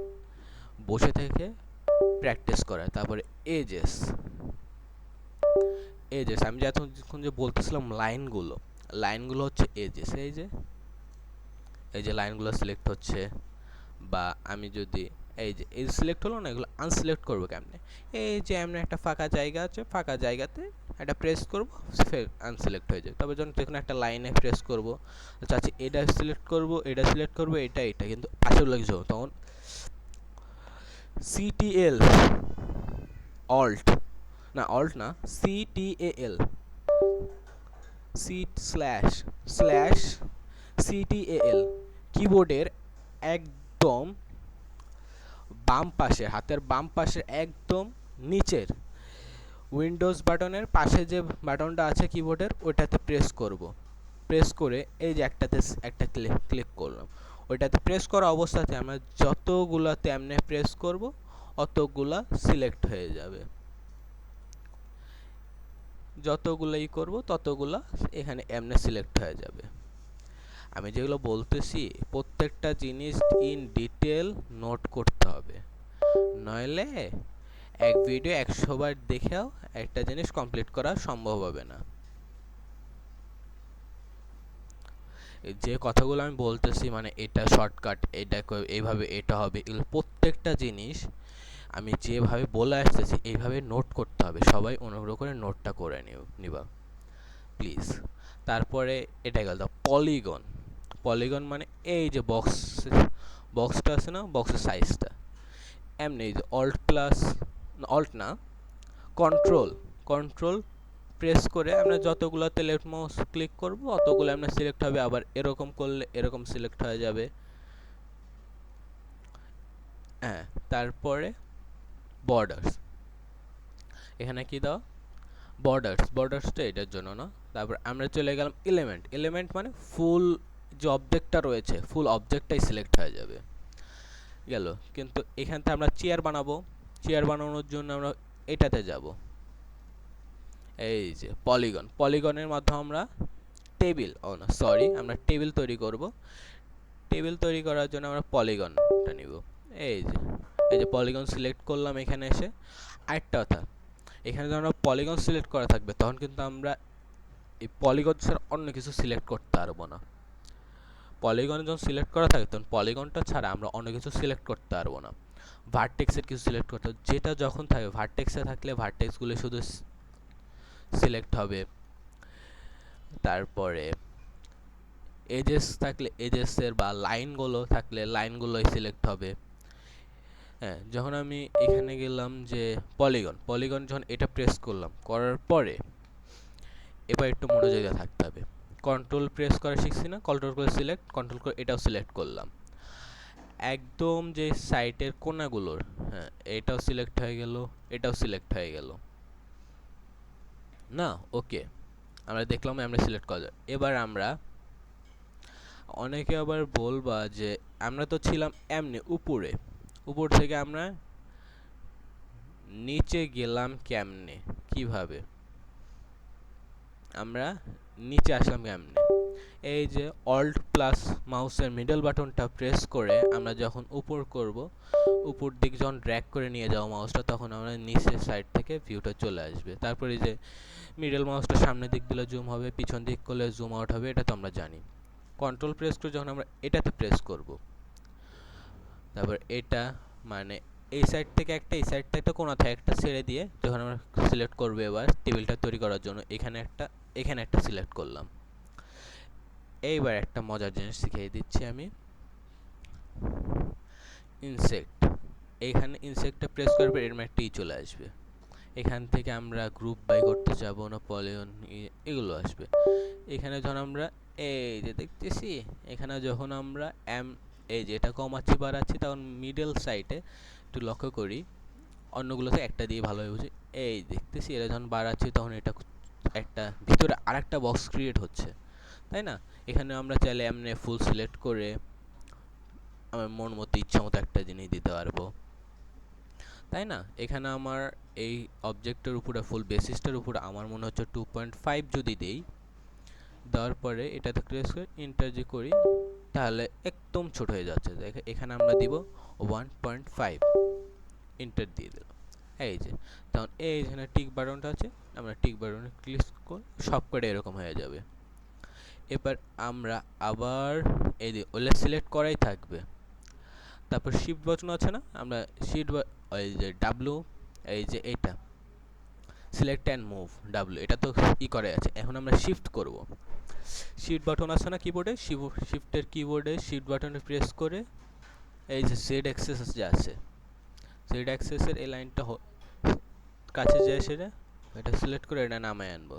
বসে থেকে প্র্যাকটিস করা। তারপরে এজেস আমি যে এতক্ষণ যে বলতেছিলাম লাইনগুলো হচ্ছে এজেস। এই যে লাইনগুলো সিলেক্ট হচ্ছে, বা আমি যদি এই যে সিলেক্ট হলো না, এগুলো আনসিলেক্ট করবো কেমনে? এই যে এমন একটা ফাঁকা জায়গা আছে, ফাঁকা জায়গাতে এটা প্রেস করবো, ফের আনসিলেক্ট হয়ে যায়। তবে যখন এখানে একটা লাইনে প্রেস করবো, চাচ্ছি এটা সিলেক্ট করবো, এটা কিন্তু আসলে কিছু, তখন CTL অল্ট না CTAL CTAL কিবোর্ডের একদম বাম পাশে, হাতের বাম পাশের একদম নিচের উইন্ডোজ বাটনের পাশে যে বাটনটা আছে কিবোর্ডের, ওইটাতে প্রেস করে এই যে একটা ক্লিক করলাম। ওইটাতে প্রেস করা অবস্থাতে আমরা যতগুলাতে এমনি প্রেস করব অতগুলা সিলেক্ট হয়ে যাবে, যতগুলাই করব ততগুলা এখানে এমনি সিলেক্ট হয়ে যাবে। আমি যেগুলো বলতেছি প্রত্যেকটা জিনিস ইন ডিটেল নোট করতে হবে, নইলে এক ভিডিও 100 বার দেখেও একটা জিনিস কমপ্লিট করা সম্ভব হবে না। যে কথাগুলো আমি বলতেছি, মানে এটা শর্টকাট, এটা এইভাবে এটা হবে, এগুলো প্রত্যেকটা জিনিস আমি যেভাবে বলে আসতেছি এইভাবে নোট করতে হবে। সবাই অনুগ্রহ করে নোটটা করে নিবা প্লিজ। তারপরে এটা গেল পলিগন, মানে এই যে বক্সটা আছে না, বক্সের সাইজটা এমনি এই যে কন্ট্রোল প্রেস করে আমরা যতগুলোতে লেফট মাউস ক্লিক করব অতগুলো আমরা সিলেক্ট হবে। আবার এরকম করলে এরকম সিলেক্ট হয়ে যাবে। হ্যাঁ, তারপরে বর্ডার্স, এখানে কি দাও বর্ডার্সটা এটার জন্য না। তারপর আমরা চলে গেলাম এলিমেন্ট মানে ফুল যে অবজেক্টটা রয়েছে, ফুল অবজেক্টটাই সিলেক্ট হয়ে যাবে গেল। কিন্তু এখান থেকে আমরা চেয়ার বানানোর জন্য আমরা এটাতে যাব, এই যে পলিগনের মাধ্যমে আমরা আমরা টেবিল তৈরি করব। টেবিল তৈরি করার জন্য আমরা পলিগনটা নিব। এই যে এই যে পলিগন সিলেক্ট করলাম এখানে এসে। আরেকটা কথা, এখানে যখন আমরা পলিগন সিলেক্ট করা থাকবে তখন কিন্তু আমরা এই পলিগন ছাড়া অন্য কিছু সিলেক্ট করতে পারবো না। পলিগন যখন সিলেক্ট করা থাকে তখন পলিগনটা ছাড়া আমরা অন্য কিছু সিলেক্ট করতে পারবো না। ভার্টেক্সের কিছু সিলেক্ট করতে হবে, যেটা যখন থাকবে ভার্টেক্সে থাকলে ভার্টেক্সগুলো শুধু সিলেক্ট হবে। তারপরে এজেস থাকলে এজেসের বা লাইনগুলো থাকলে লাইনগুলোই সিলেক্ট হবে। হ্যাঁ, যখন আমি এখানে গেলাম যে পলিগন যখন এটা প্রেস করলাম, করার পরে এবার একটু মনোযোগে থাকতে হবে। কন্ট্রোল প্রেস করা শিখছি না, কন্ট্রোল করে সিলেক্ট, কন্ট্রোল করে এটাও সিলেক্ট করলাম। একদম যে সাইটের কোণাগুলোর, হ্যাঁ এটাও সিলেক্ট হয়ে গেল, এটাও সিলেক্ট হয়ে গেল না। ওকে, আমরা দেখলাম আমরা সিলেক্ট করা যায়। এবার আমরা অনেকে আবার বলবা যে আমরা তো ছিলাম এমনি উপরে, উপর থেকে আমরা নিচে গেলাম কেমনে, কিভাবে আমরা নিচে আসলাম কেমনে? এই যে অল্ট প্লাস মাউসের মিডল বাটনটা প্রেস করে আমরা যখন উপর করব, উপর দিক যখন ড্র্যাগ করে নিয়ে যাও মাউসটা, তখন আমরা নিচের সাইড থেকে ভিউটা চলে আসবে। তারপরে যে মিডল মাউসটা সামনের দিক দিলে জুম হবে, পিছন দিক করলে জুম আউট হবে, এটা তো আমরা জানি। কন্ট্রোল প্রেস করে যখন আমরা এটাতে প্রেস করব, তারপর এটা মানে এই সাইড থেকে একটা, এই সাইড থেকে কোণা থেকে একটা ছেড়ে দিয়ে যখন আমরা সিলেক্ট করব এবার টেবিলটা তৈরি করার জন্য, এখানে একটা সিলেক্ট করলাম। এইবার একটা মজার জিনিস শিখিয়ে দিচ্ছি আমি। ইনসেক্ট, এইখানে ইনসেক্টটা প্রেস করবে, এর মানে টি চলে আসবে। এখান থেকে আমরা গ্রুপ বাই করতে যাব না, পলিগন এগুলো আসবে। এখানে যখন আমরা এই যে দেখতেছি, এখানে যখন আমরা এই যে এটা কমাচ্ছি বাড়াচ্ছি, তখন মিডল সাইডে একটু লক্ষ্য করি, অন্যগুলোতে একটা দিয়ে ভালোভাবে বুঝি। এই দেখতেছি এটা যখন বাড়াচ্ছি তখন এটা একটা ভিতরে আরেকটা বক্স ক্রিয়েট হচ্ছে, তাই না? এখানে আমরা চাইলে এমনি ফুল সিলেক্ট করে আমার মন মতো ইচ্ছা মতো একটা জিনিস দিতে পারবো, তাই না? এখানে আমার এই অবজেক্টের উপরে ফুল বেসিসটার উপরে আমার মনে হচ্ছে 2.5 যদি দেই, দেওয়ার পরে এটাতে প্রেস করে এন্টার যে করি, তাহলে একদম ছোট হয়ে যাচ্ছে। এখানে আমরা দিব 1.5, এন্টার দিয়ে দিলাম। এই যে তখন এইখানে টিক বাটনটা আছে, আমরা টিক বাটনে ক্লিক করে সব করে এরকম হয়ে যাবে। এবার আমরা আবার এই যে ওগুলো সিলেক্ট করাই থাকবে, তারপর শিফট বাটন আছে না, আমরা এই যে ডাব্লু, এই যে এটা সিলেক্ট অ্যান্ড মুভ ডাব্লু, এটা তো করে আছে। এখন আমরা শিফট করব, শিফট বাটন আছে না কিবোর্ডে, শিফটের কিবোর্ডে শিফট বাটনে প্রেস করে এই যে জেড অ্যাক্সেস যে আছে, জেড অ্যাক্সেসের এই লাইনটা কাছে যায়, সেটা এটা সিলেক্ট করে এটা নামায় আনবো।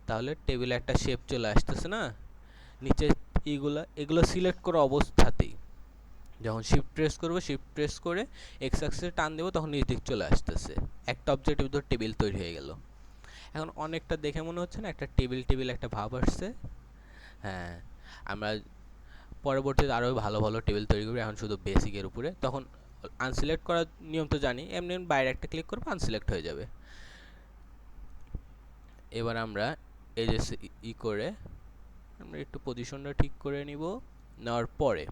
তাহলে টেবিলে একটা শেপ চলে আসতেছে না নিচে। এগুলো সিলেক্ট করা অবস্থাতেই যখন শিফট প্রেস করব, শিফট প্রেস করে এক্স অ্যাক্সিসে টান দেবো, তখন নিচ দিক চলে আসতেছে। একটা অবজেক্টের ভিতর টেবিল তৈরি হয়ে গেল। এখন অনেকটা দেখে মনে হচ্ছে না একটা টেবিল একটা ভাব আসছে? হ্যাঁ, আমরা পরবর্তীতে আরও ভালো ভালো টেবিল তৈরি করবো। এখন শুধু বেসিকের উপরে, তখন আনসিলেক্ট করার নিয়ম তো জানি, এমনি বাইরে একটা ক্লিক করবো আনসিলেক্ট হয়ে যাবে। এবার আমরা এই যে করে আমরা একটু পজিশনটা ঠিক করে নিব। নেওয়ার পরে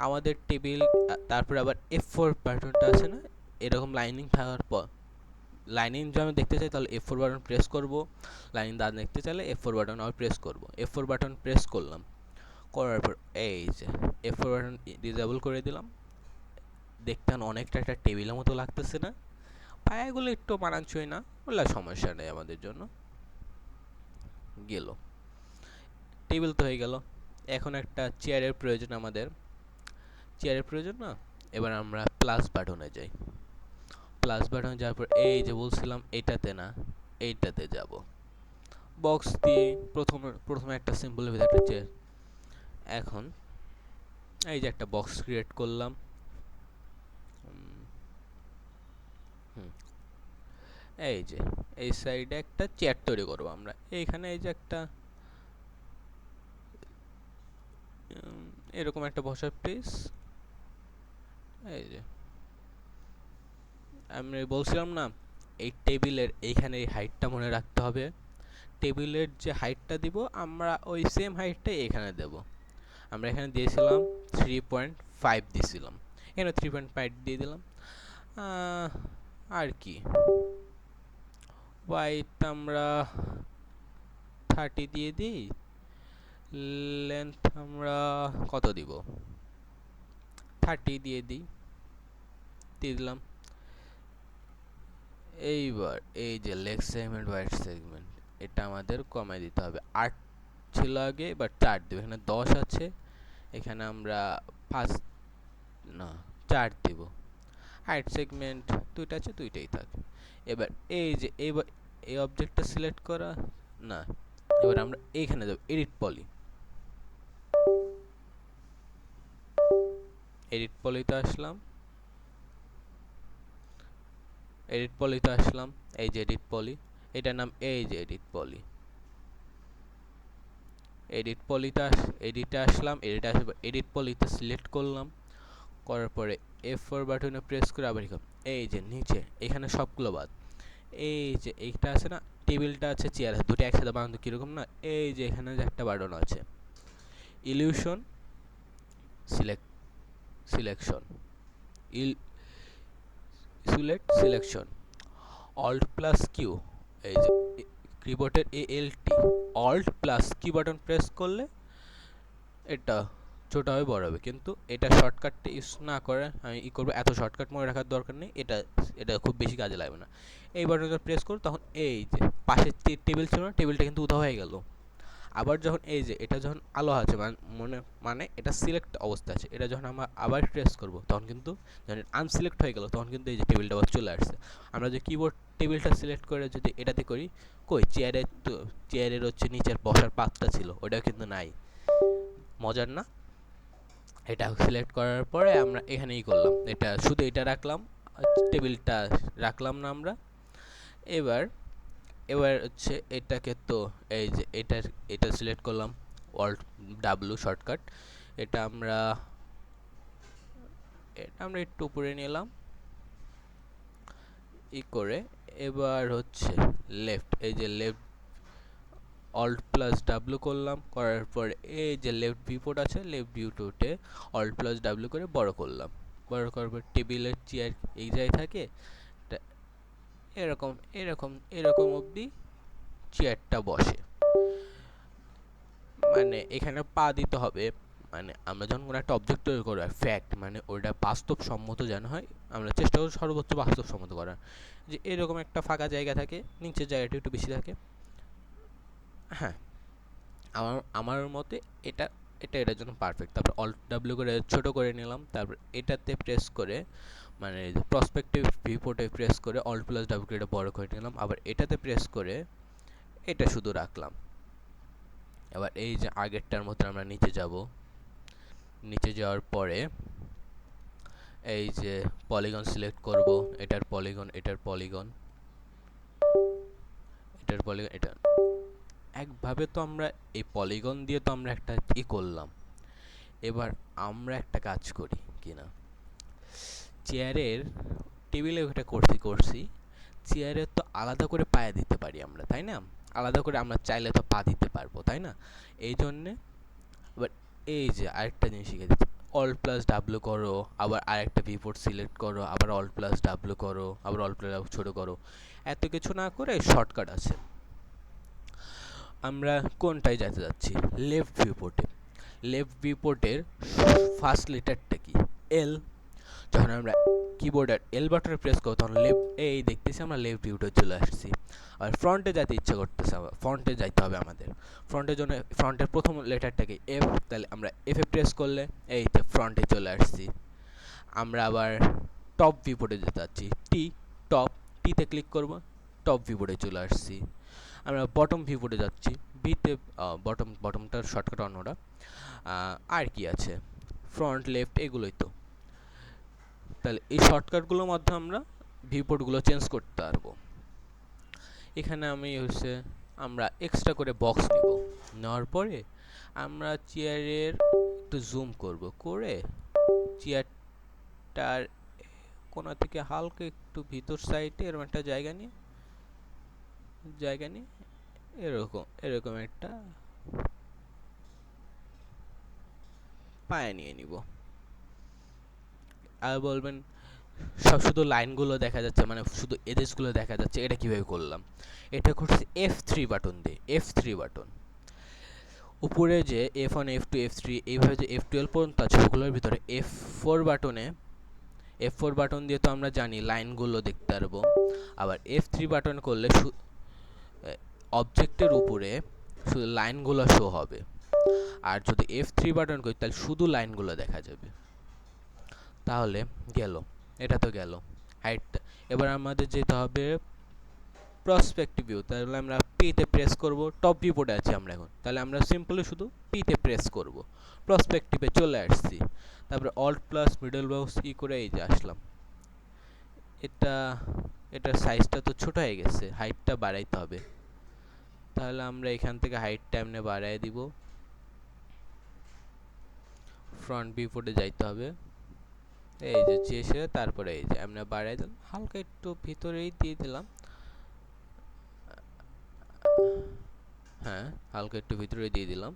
আমাদের টেবিল, তারপরে আবার F4 বাটনটা আছে না, এরকম লাইনিং থাকার পর লাইনিং যদি আমি দেখতে চাই তাহলে F4 বাটন প্রেস করব, লাইনিং দাঁত দেখতে চাইলে F4 বাটন আবার প্রেস করব। F4 বাটন প্রেস করলাম, করার পর এই যে F4 বাটন ডিসেবল করে দিলাম। দেখতে অনেকটা একটা টেবিলের মতো লাগতেছে না? পায়াগুলো একটু মানানসই না, ওগুলো সমস্যা নেই আমাদের জন্য। গেল, টেবিল তো হয়ে গেল। এখন একটা চেয়ারের প্রয়োজন আমাদের, চেয়ারের প্রয়োজন না? এবার আমরা প্লাস বাটনে যাই। প্লাস বাটনে যাওয়ার পর এই যে বলছিলাম এটাতে না, এইটাতে যাব। বক্স দিয়ে প্রথমে একটা সিম্বলের ভিতরে একটা চেয়ার। এখন এই যে একটা বক্স ক্রিয়েট করলাম। এই যে এই সাইডে একটা চেয়ার তৈরি করবো আমরা। এইখানে এই যে একটা এরকম একটা বসার প্লেস। এই যে আমি বলছিলাম না, এই টেবিলের এইখানে এই হাইটটা মনে রাখতে হবে। টেবিলের যে হাইটটা দিব আমরা ওই সেম হাইটটাই এখানে দেব। আমরা এখানে দিয়েছিলাম 3.5 দিয়েছিলাম, এখানে 3.5 দিয়ে দিলাম। আর কি ওয়াইট আমরা 30 দিয়ে দিই। লেন্থ আমরা কত দিব, 30 দিয়ে দিলাম। এইবার এই যে লেগ সেগমেন্ট হোয়াইট সেগমেন্ট এটা আমাদের কমাই দিতে হবে। 8 ছিল আগে, এবার 4 দেব। এখানে 10 আছে, এখানে আমরা 5 না 4 দেব। হাইট সেগমেন্ট দুইটা আছে, দুইটাই থাক। এবার এই যে এবার এই অবজেক্টটা সিলেক্ট করা না, এবার আমরা এইখানে যাব এডিট পলি। এডিট পলিতে আসলাম, এডিট পলিতে আসলাম। এই যে এডিট পলি, এটার নাম এই যে এডিট পলি। এডিটে আসলাম, এডিট পলিতে সিলেক্ট করলাম, করার পরে F4 বাটনে প্রেস করে আবার এই যে নিচে এখানে সবগুলো বাদ। এই যে এইটা আছে না, টেবিলটা আছে, চেয়ার আছে, দুটো একসাথে বানানো কিরকম না, এই যে এখানে যে একটা বাটন আছে illusion selection alt plus Q, এই যে কিবোর্ডের ALT alt plus Q button press করলে এটা ছোট হবে বড় হবে। কিন্তু এটা শর্টকাটটা ইউজ না করে আমি করবো, এত শর্টকাট মনে রাখার দরকার নেই, এটা খুব বেশি কাজে লাগবে না। এই বাটনটা প্রেস করো, তখন এই যে পাশে টেবিল ছিল না, টেবিলটা কিন্তু উধাও হয়ে গেল। আবার যখন এই যে এটা যখন আলো আছে মানে এটা সিলেক্ট অবস্থা আছে, এটা যখন আমরা আবার প্রেস করব তখন কিন্তু যখন আনসিলেক্ট হয়ে গেল তখন কিন্তু এই যে টেবিলটা আবার চলে আসছে। আমরা যে কিবোর্ড টেবিলটা সিলেক্ট করে যদি এটাতে করি, কই চেয়ারের হচ্ছে নিচের বসার পাতটা ছিল, ওটা কিন্তু নাই। মজার না? এটা সিলেক্ট করার পরে আমরা এখানেই করলাম, এটা শুধু এটা রাখলাম, টেবিলটা রাখলাম না আমরা। এবার হচ্ছে এটাকে তো এই যে এটা সিলেক্ট করলাম, অল্ট ডাব্লিউ শর্টকাট। এটা আমরা একটু উপরে নিলাম করে। এবার হচ্ছে লেফট, এই যে লেফট অল্ট প্লাস ডাব্লিউ করলাম, করার পর এই যে লেফট ভিউপোর্ট আছে, লেফট ভিউপোর্টে অল্ট প্লাস ডাব্লিউ করে বড় করলাম। বড় করার পর টেবিলের চেয়ার এই জায়গায় থাকে, এরকম এরকম এরকম অবধি চেয়ারটা বসে। মানে এখানে পা দিতে হবে, মানে আমরা যখন কোনো একটা অবজেক্ট তৈরি করবো ফ্যাক্ট, মানে ওটা বাস্তবসম্মত যেন হয়, আমরা চেষ্টা করি সর্বোচ্চ বাস্তবসম্মত করার। যে এরকম একটা ফাঁকা জায়গা থাকে, নিচের জায়গাটা একটু বেশি থাকে। হ্যাঁ, আমার মতে এটা এটার জন্য পারফেক্ট। তারপর অল্ট ডাব্লিউ করে ছোট করে নিলাম, তারপর এটাতে প্রেস করে মানে প্রসপেক্টিভ ভিউপোর্টে প্রেস করে অল্ট প্লাস ডাব্লিউ করে এটা বড় করে নিলাম। আবার এটাতে প্রেস করে এটা শুধু রাখলাম। এবার এই যে আগেরটার মতো আমরা নিচে যাব, নিচে যাওয়ার পরে এই যে পলিগন সিলেক্ট করব, এটার পলিগন এটা একভাবে তো আমরা এই পলিগন দিয়ে তো আমরা একটা করলাম। এবার আমরা একটা কাজ করি কিনা, চেয়ারের টেবিলে ওটা করছি, চেয়ারের তো আলাদা করে পায়া দিতে পারি আমরা, তাই না? আলাদা করে আমরা চাইলে তো পা দিতে পারবো, তাই না? এই জন্যে এবার এই যে আরেকটা জিনিস শিখে দিচ্ছি, অল্ট প্লাস ডাব্লিউ করো, আবার আরেকটা ভিউপোর্ট সিলেক্ট করো, আবার অল্ট প্লাস ডাব্লিউ করো, আবার অল্ট প্লাস ছোট করো। এত কিছু না করে শর্টকাট আছে। আমরা কোনটায় যেতে যাচ্ছি? লেফট ভিউপোর্টের ফার্স্ট লেটারটা কি? এল। যখন আমরা কিবোর্ডের এল বাটনে প্রেস করব তখন এই দেখতেছি আমরা লেফট ভিউতে চলে আসছি। আর ফ্রন্টে যেতে ইচ্ছা করতেছে, ফ্রন্টে যাইতে হবে আমাদের। ফ্রন্টের জন্য ফ্রন্টের প্রথম লেটারটাকে এফ, তাহলে আমরা এফে প্রেস করলে এই তো ফ্রন্টে চলে আসছি। আমরা আবার টপ ভিউপোর্টে যেতে চাচ্ছি, টপ, টিতে ক্লিক করব, টপ ভিউপোর্টে চলে আসছি। আমরা বটম ভিউপোর্টে যাচ্ছি, বিতে বটমটার শর্টকাট অন্যটা। আর কি আছে, ফ্রন্ট লেফট এগুলোই তো। তাহলে এই শর্টকাটগুলোর মাধ্যমে আমরা ভিউপোর্টগুলো চেঞ্জ করতে পারবো। এখানে আমরা এক্সট্রা করে বক্স নিব, নেওয়ার পরে আমরা চেয়ারের একটু জুম করব, করে চেয়ারটার কোণা থেকে হালকা একটু ভিতর সাইডে এরকম একটা জায়গা নিয়ে এরকম একটা পায়া নিয়ে নিব। আর বলবেন সব শুধু লাইনগুলো দেখা যাচ্ছে, মানে শুধু এজেসগুলো দেখা যাচ্ছে, এটা কিভাবে করলাম? এটা করছি F3 বাটন দিয়ে। F3 বাটন উপরে যে F1 F2 F3 এইভাবে যে F12 পর্যন্ত আছে ওগুলোর ভিতরে F4 বাটন দিয়ে তো আমরা জানি লাইনগুলো দেখতে পারবো। আবার F3 বাটন করলে অবজেক্টের উপরে শুধু লাইনগুলো শো হবে। আর যদি F3 বাটন করি তাহলে শুধু লাইনগুলো দেখা যাবে। তাহলে গেল, এটা তো গেল হাইট। এবার আমাদের যেতে হবে প্রসপেক্টিভ ভিউ। তাহলে আমরা পিতে প্রেস করব। টপ ভিউপোর্টে আছি আমরা এখন, তাহলে আমরা সিম্পলি শুধু পিতে প্রেস করব। প্রসপেক্টিভে চলে আসছি, তারপরে অল্ট প্লাস মিডল মাউস কি করে এই যে আসলাম। এটার সাইজটা তো ছোট হয়ে গেছে, হাইটটা বাড়াইতে হবে। তাহলে আমরা এখান থেকে হাইটটা এমনি বাড়াই দিব। ফ্রন্ট ভিউপোর্টে যাইতে হবে, এই যে চেসে তারপরে এই যে আমরা বাড়াই দিলাম, হালকা একটু ভিতরেই দিয়ে দিলাম। হ্যাঁ, হালকা একটু ভিতরে দিয়ে দিলাম।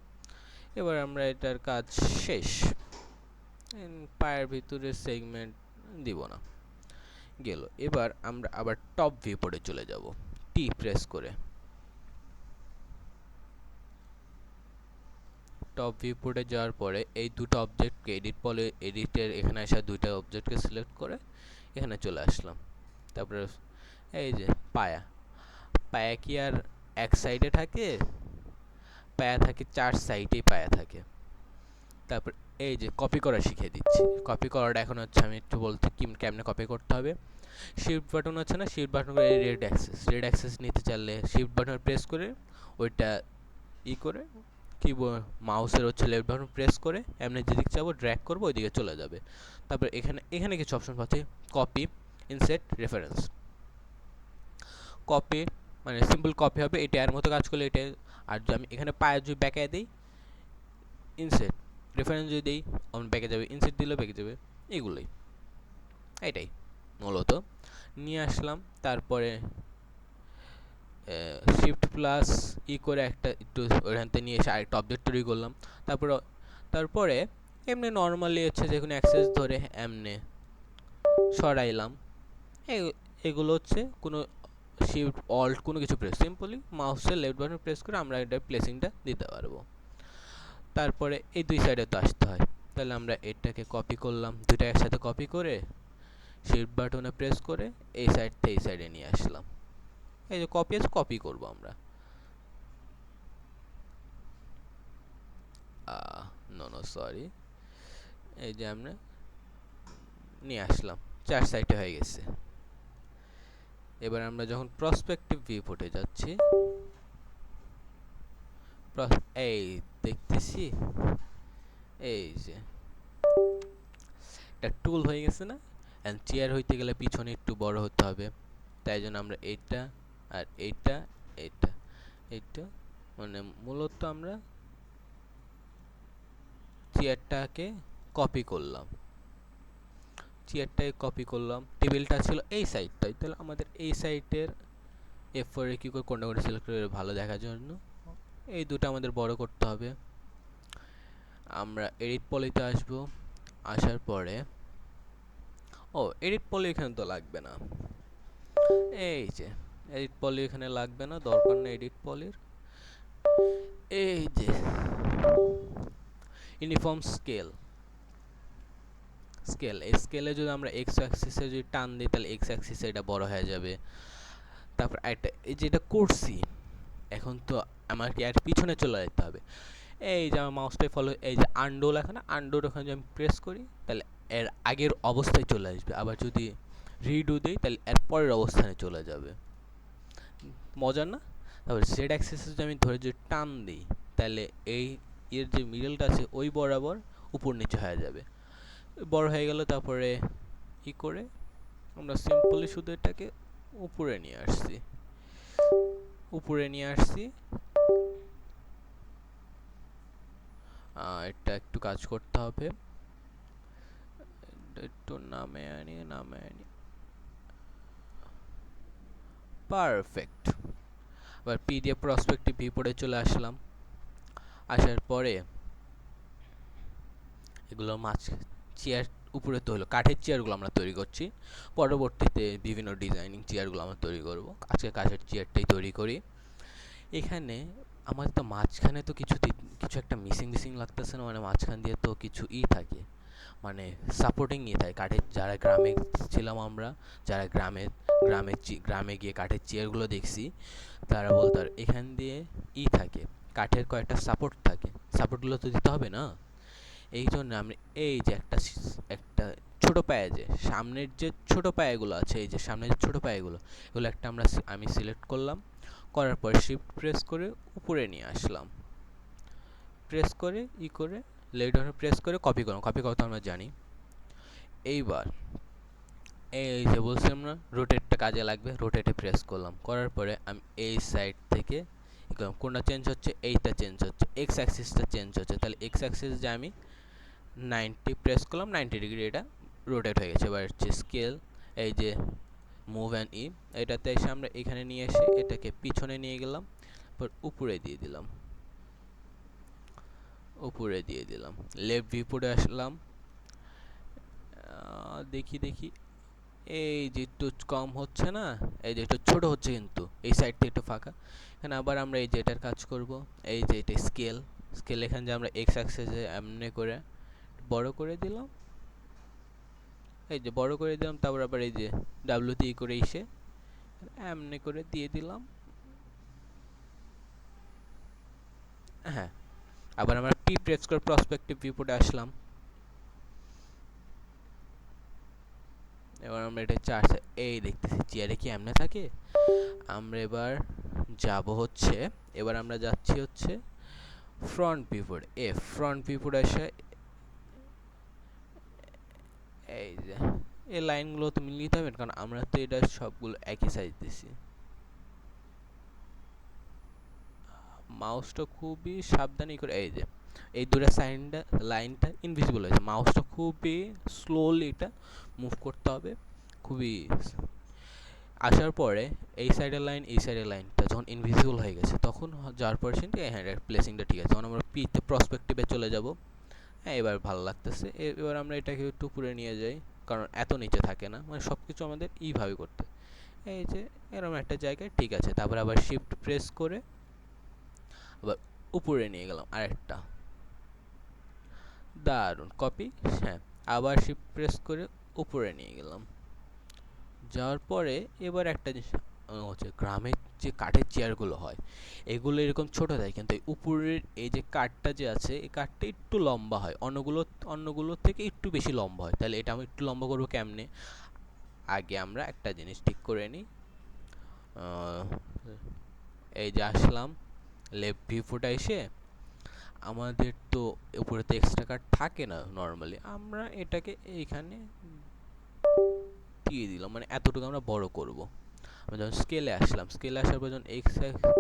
এবার আমরা এটার কাজ শেষ। পায়ের ভিতরে সেগমেন্ট দিব না, গেল। এবার আমরা আবার টপ ভিউপোর্টে চলে যাব, টি প্রেস করে। টপ ভিউপোর্টে যাওয়ার পরে এই দুটো অবজেক্টকে এডিটের এখানে আসা দুইটা অবজেক্টকে সিলেক্ট করে এখানে চলে আসলাম। তারপরে এই যে পায়া কি আর এক সাইডে থাকে? পায়া থাকে চার সাইডেই পায়া থাকে। তারপর এই যে কপি করা শিখিয়ে দিচ্ছি। কপি করাটা এখন হচ্ছে আমি একটু বলতে কেমনে কপি করতে হবে। শিফট বাটন আছে না, শিফট বাটন করে রেড অ্যাক্সেস নিতে চাইলে শিফট বাটন প্রেস করে ওইটা করে মাউসের হচ্ছে লেফট বাটন প্রেস করে এমনি যেদিকে চাবো ড্র্যাগ করবো ওইদিকে চলে যাবে। তারপর এখানে কিছু অপশন পাচ্ছি, কপি, ইনসার্ট, রেফারেন্স। কপি মানে সিম্পল কপি হবে, এটা এর মতো কাজ করলে এটা। আর যদি আমি এখানে পায়ে যদি ব্যাকে দিই, ইনসার্ট, রেফারেন্স যদি দিই আমার ব্যাকে যাবে, ইনসার্ট দিলেও ব্যাকে যাবে। এটাই মূলত নিয়ে আসলাম। তারপরে শিফট প্লাস করে একটা একটু ওইখান থেকে নিয়ে এসে আরেকটা অবজেক্ট তৈরি করলাম। তারপরে এমনি নর্মালি হচ্ছে যে কোনো অ্যাক্সেস ধরে এমনি সরাইলাম। এগুলো হচ্ছে কোনো শিফট অল্ট কোনো কিছু প্রেস, সিম্পলি মাউসের লেফট বাটন প্রেস করে আমরা এটা প্লেসিংটা দিতে পারবো। তারপরে এই দুই সাইডে তো আসতে হয়, তাহলে আমরা এটাকে কপি করলাম, দুইটা একসাথে কপি করে শিফট বাটনে প্রেস করে এই সাইড থেকে এই সাইডে নিয়ে আসলাম। এই যে কপি করব আমরা। নো সরি, এই যে আমরা নিয়ে আসলাম, চার সাইডে হয়ে গেছে। এবার আমরা যখন প্রসপেক্টিভ ভিউপোর্টে যাচ্ছি, এই দেখতেছি এই যে একটা টুল হয়ে গেছে না। এন্ড চেয়ার হইতে গেলে পিছনে একটু বড় হতে হবে, তাই জন্য আমরা এইটা আর এইটা মানে মূলত আমরা চেয়ারটাকে কপি করলাম। টেবিলটা ছিল এই সাইডটাই, তাহলে আমাদের এই সাইডের F4 এ কি করে কোনটা করে সিলেক্ট করে ভালো দেখার জন্য এই দুটো আমাদের বড় করতে হবে। আমরা এডিট পলিতে আসব, আসার পরে এডিট পলি এখানে তো লাগবে না। এই যে এডিট পলি এখানে লাগবে না, দরকার নেই এডিট পলির। এই যে ইউনিফর্ম এই স্কেলে যদি আমরা এক্স অ্যাক্সিসে যদি টান দিই তাহলে এক্স অ্যাক্সিসে এটা বড় হয়ে যাবে। তারপর একটা এই যেটা করছি এখন তো আমাকে আর পিছনে চলে যেতে হবে। এই যে আমার মাউসটাই ফলো, এই যে আন্ডো লেখা না, আন্ডোর ওখানে যদি আমি প্রেস করি তাহলে এর আগের অবস্থায় চলে আসবে। আবার যদি রিডু দিই তাহলে এর পরের অবস্থানে চলে যাবে। মজার না? তারপর জেড অ্যাক্সিসে যদি আমি ধরে যদি টান দিই তাহলে এর যে মিডলটা আছে ওই বরাবর উপর নিচে হয়ে যাবে, বড় হয়ে গেল। তারপরে করে আমরা সিম্পলি শুধু এটাকে উপরে নিয়ে আসছি। এটা একটু কাজ করতে হবে, একটু নামে আনি। পারফেক্ট। এবার পিডিএফ প্রসপেক্টিভ ভিউপোর্টে চলে আসলাম। আসার পরে এগুলো চেয়ার উপরে তো হলো কাঠের চেয়ারগুলো আমরা তৈরি করছি, পরবর্তীতে বিভিন্ন ডিজাইনিং চেয়ারগুলো আমরা তৈরি করব। আজকে কাঠের চেয়ারটাই তৈরি করি। এখানে আমাদের তো মাঝখানে তো কিছু একটা মিসিং মিসিং লাগতেছে না, মানে মাঝখান দিয়ে তো কিছু থাকে, মানে সাপোর্টিং থাকে কাঠের। যারা গ্রামে ছিলাম আমরা, যারা গ্রামে গিয়ে কাঠের চেয়ারগুলো দেখছি, তারা বলতো আর এখান দিয়ে থাকে, কাঠের কয়েকটা সাপোর্ট থাকে, সাপোর্টগুলো তো দিতে হবে না। এই জন্য আমি এই যে একটা ছোট পায়ে, যে সামনের যে ছোট পায়েগুলো আছে, এই যে সামনের যে ছোট পায়েগুলো, এগুলো একটা আমি সিলেক্ট করলাম, করার পর শিফট প্রেস করে উপরে নিয়ে আসলাম, প্রেস করে করে লেফট প্রেস করে কপি করলাম, কপি করতে আমরা জানি। এইবার এই যে বলছিলাম না রোটেটটা কাজে লাগবে, রোটেটে প্রেস করলাম, করার পরে আমি এই সাইড থেকে কোনটা চেঞ্জ হচ্ছে, এইটা চেঞ্জ হচ্ছে, এক্স অ্যাক্সিসটা চেঞ্জ হচ্ছে, তাহলে এক্স অ্যাক্সিস যে আমি 90 প্রেস করলাম, 90 ডিগ্রি এটা রোটেট হয়ে গেছে। এবার হচ্ছে স্কেল, এই যে মুভ অ্যান্ড এটাতে এসে আমরা এখানে নিয়ে এসে এটাকে পিছনে নিয়ে গেলাম, পর উপরে দিয়ে দিলাম, লেফট ভিউপোর্টে আসলাম, দেখি এই যে একটু কম হচ্ছে না, এই যে একটু ছোট হচ্ছে, কিন্তু এই সাইডটা একটু ফাঁকা। এখানে আবার আমরা এই যে এটার কাজ করব, এই যে এটা স্কেল এখানে যে আমরা এক্স অ্যাক্সিসে এমনি করে বড় করে দিলাম, এই যে বড় করে দিলাম, তারপর আবার এই যে ডাব্লিউতে করে এসে এমনি করে দিয়ে দিলাম। হ্যাঁ, আবার আমরা পি প্রেস করে প্রসপেক্টিভ ভিউপোর্টে আসলাম। এবার আমরা এটা এই দেখতেছি চেয়ারে কি এমনি থাকে। আমরা এবার আমরা যাচ্ছি হচ্ছে ফ্রন্ট ভিউপোর্ট, ফ্রন্ট ভিউপোর্ট এসে এই যে এই লাইনগুলো তো মিলিয়ে নিতে হবে, কারণ আমরা তো এটা সবগুলো একই সাইজ দিছি। মাউসটা খুবই সাবধানে করে, এই যে এই দুটো লাইনটা ইনভিজিবল হয়েছে, মাউসটা খুবই স্লোলি এটা মুভ করতে হবে, খুবই। আসার পরে এই সাইডের লাইনটা যখন ইনভিজিবল হয়ে গেছে, তখন যাওয়ার পর হ্যাঁ প্লেসিংটা ঠিক আছে, তখন আমরা পিতে প্রসপেক্টিভে চলে যাব। হ্যাঁ, এবার ভালো লাগতেছে। এবার আমরা এটাকে একটু উপরে নিয়ে যাই, কারণ এত নিচে থাকে না, মানে সব কিছু আমাদের এইভাবে করতে। এই যে এরকম একটা জায়গায় ঠিক আছে, তারপর আবার শিফট প্রেস করে আবার উপরে নিয়ে গেলাম আরেকটা, দারুণ কপি। হ্যাঁ, আবার শিফট প্রেস করে উপরে নিয়ে গেলাম, যাওয়ার পরে এবার একটা জিনিস হচ্ছে, গ্রামের যে কাঠের চেয়ারগুলো হয় এগুলো এরকম ছোট থাকে, কিন্তু এই উপরের এই যে কাঠটা যে আছে, এই কাঠটা একটু লম্বা হয়, অন্যগুলোর থেকে একটু বেশি লম্বা হয়। তাহলে এটা আমি একটু লম্বা করবো কেমনে, আগে আমরা একটা জিনিস ঠিক করে নিই। এই যে আসলাম, লেফট ভিউ ফুটে এসে আমাদের তো উপরে তো এক্সট্রা কাট থাকে না নর্মালি, আমরা এটাকে এইখানে দিয়ে দিলাম, মানে এতটুকু আমরা বড় করব। আমরা যখন স্কেলে আসার পর যখন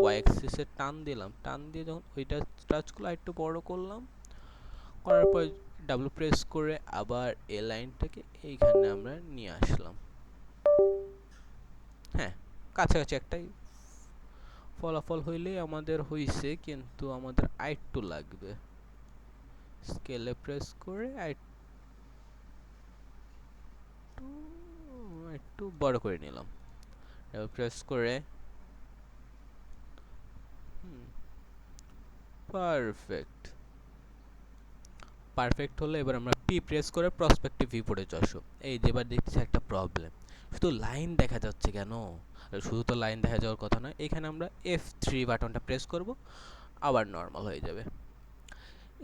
ওয়াই অ্যাক্সিসে টান দিয়ে যখন ওইটা টাচ করলে একটু বড় করলাম, করার পর ডাবল প্রেস করে আবার এই লাইনটাকে এইখানে আমরা নিয়ে আসলাম। হ্যাঁ, কাছাকাছি একটাই ফলাফল হইলেই আমাদের হইছে, কিন্তু আমাদের আরেকটু লাগবে। স্কেলে প্রেস করে একটু বড় করে নিলাম, প্রেস করে পারফেক্ট হলো। এবার আমরা পি প্রেস করে প্রসপেক্টিভ ভিউপোর্টে আসো। এই যে এবার দেখতেছি একটা প্রবলেম, শুধু লাইন দেখা যাচ্ছে কেন। শুধু তো লাইন দেখা যাওয়ার কথা নয়, এখানে আমরা F3 বাটনটা প্রেস করব, আবার নর্মাল হয়ে যাবে।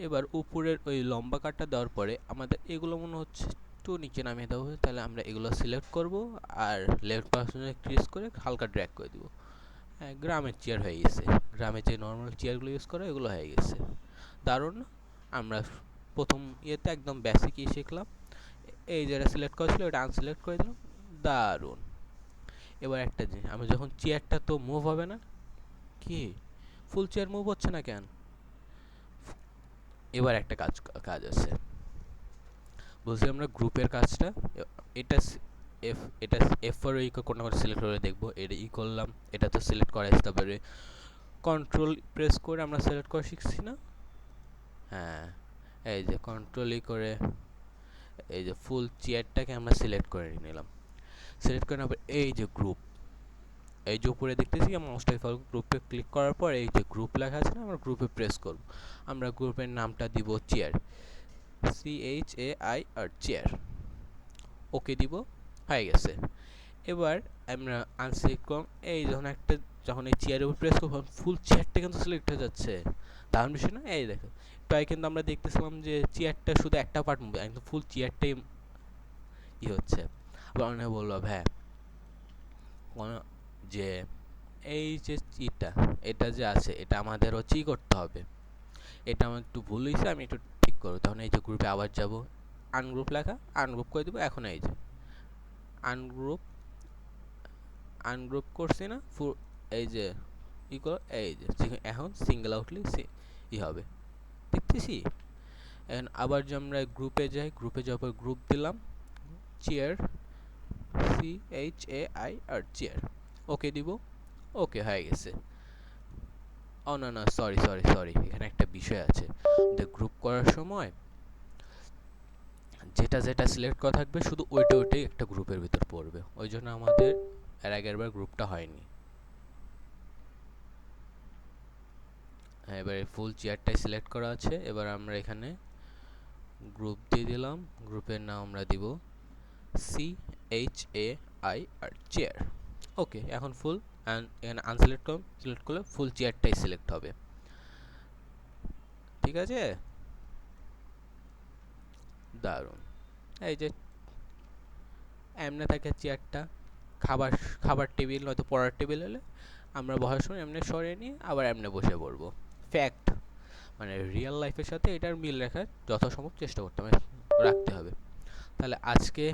এবার উপরের ওই লম্বা কাটটা দেওয়ার পরে আমাদের এগুলো মনে হচ্ছে একটু নিচে নামিয়ে দেওয়া হবে, তাহলে আমরা এগুলো সিলেক্ট করব আর লেফট পাশে ক্লিক করে হালকা ড্র্যাগ করে দিব। হ্যাঁ, গ্রামের চেয়ার হয়ে গেছে, গ্রামের যে নর্মাল চেয়ারগুলো ইউজ করে এগুলো হয়ে গেছে। দারুণ। আমরা প্রথম ইয়েতে একদম বেসিক শিখলাম, এই যেটা সিলেক্ট করেছিল ওটা আনসিলেক্ট করে দিলাম, দারুণ। এবার একটা জিনিস, আমি যখন চেয়ারটা তো মুভ হবে না, কি ফুল চেয়ার মুভ হচ্ছে না কেন। এবার একটা কাজ আছে, বলছি আমরা গ্রুপের কাজটা, এটা এটা F4 কোনটা করে সিলেক্ট করে দেখবো, এটা করলাম, এটা তো সিলেক্ট করা আছে, তারপরে কন্ট্রোল প্রেস করে আমরা সিলেক্ট করা শিখছি না। হ্যাঁ, এই যে কন্ট্রোল করে এই যে ফুল চেয়ারটাকে আমরা সিলেক্ট করে নিলাম। সিলেক্ট করে নেওয়ার পর এই যে গ্রুপ, এই যে উপরে দেখতেছি মাউসটা গ্রুপে ক্লিক করার পর এই যে গ্রুপ লেখা আছে না, আমরা গ্রুপে প্রেস করব। আমরা গ্রুপের নামটা দিব চেয়ার, CHAIR চেয়ার। ওকে দিব, হয়ে গেছে। এবার আমরা আনসিলেক্ট করব। এই যখন এই চেয়ারের উপর প্রেস করব ফুল চেয়ারটা কিন্তু সিলেক্ট হয়ে যাচ্ছে। দারুণ বিষয় না? এই দেখো তাই কিন্তু আমরা দেখতেছিলাম যে চেয়ারটা শুধু একটা পার্ট একদম ফুল চেয়ারটাই হচ্ছে। আবার অনেকে বললো হ্যাঁ যে এই যে এটা যে আছে এটা আমাদের হচ্ছে করতে হবে, এটা আমার একটু ভুল হয়েছে, আমি একটু ঠিক করবো। তখন এই যে গ্রুপে আবার যাব, আনগ্রুপ লেখা আনগ্রুপ করে দেবো। এখন এই যে আনগ্রুপ আনগ্রুপ করছি না, এই যে এই যে এখন সিঙ্গেল আউটলি হবে দেখতেছি। এখন আবার যে আমরা গ্রুপে যাই, গ্রুপে যাওয়ার পর গ্রুপ দিলাম চেয়ার, CHAIR চেয়ার। ওকে দিব, ওকে হয়ে গেছে। ও না না, সরি সরি সরি, এখানে একটা বিষয় আছে। গ্রুপ করার সময় যেটা যেটা সিলেক্ট করা থাকবে শুধু ওইটাই একটা গ্রুপের ভিতর পড়বে, ওই জন্য আমাদের এর আগের বার গ্রুপটা হয়নি। এবার ফুল চেয়ারটাই সিলেক্ট করা আছে। এবার আমরা এখানে গ্রুপ দিয়ে দিলাম, গ্রুপের নাম আমরা দিব CHAIR চেয়ার। ওকে, এখন ফুল এখানে আনসিলেক্ট করুন, সিলেক্ট করলে ফুল চেয়ারটাই সিলেক্ট হবে। ঠিক আছে, দারুণ। এই যে এমনি থাকে চেয়ারটা, খাবার খাবার টেবিল নয়তো পড়ার টেবিল হলে আমরা বসার সময় এমনি সরিয়ে নিয়ে আবার এমনি বসে পড়বো। ফ্যাক্ট, মানে রিয়েল লাইফের সাথে এটার মিল রাখার যথাসম্ভব চেষ্টা করতে হবে, রাখতে হবে। তাহলে আজকে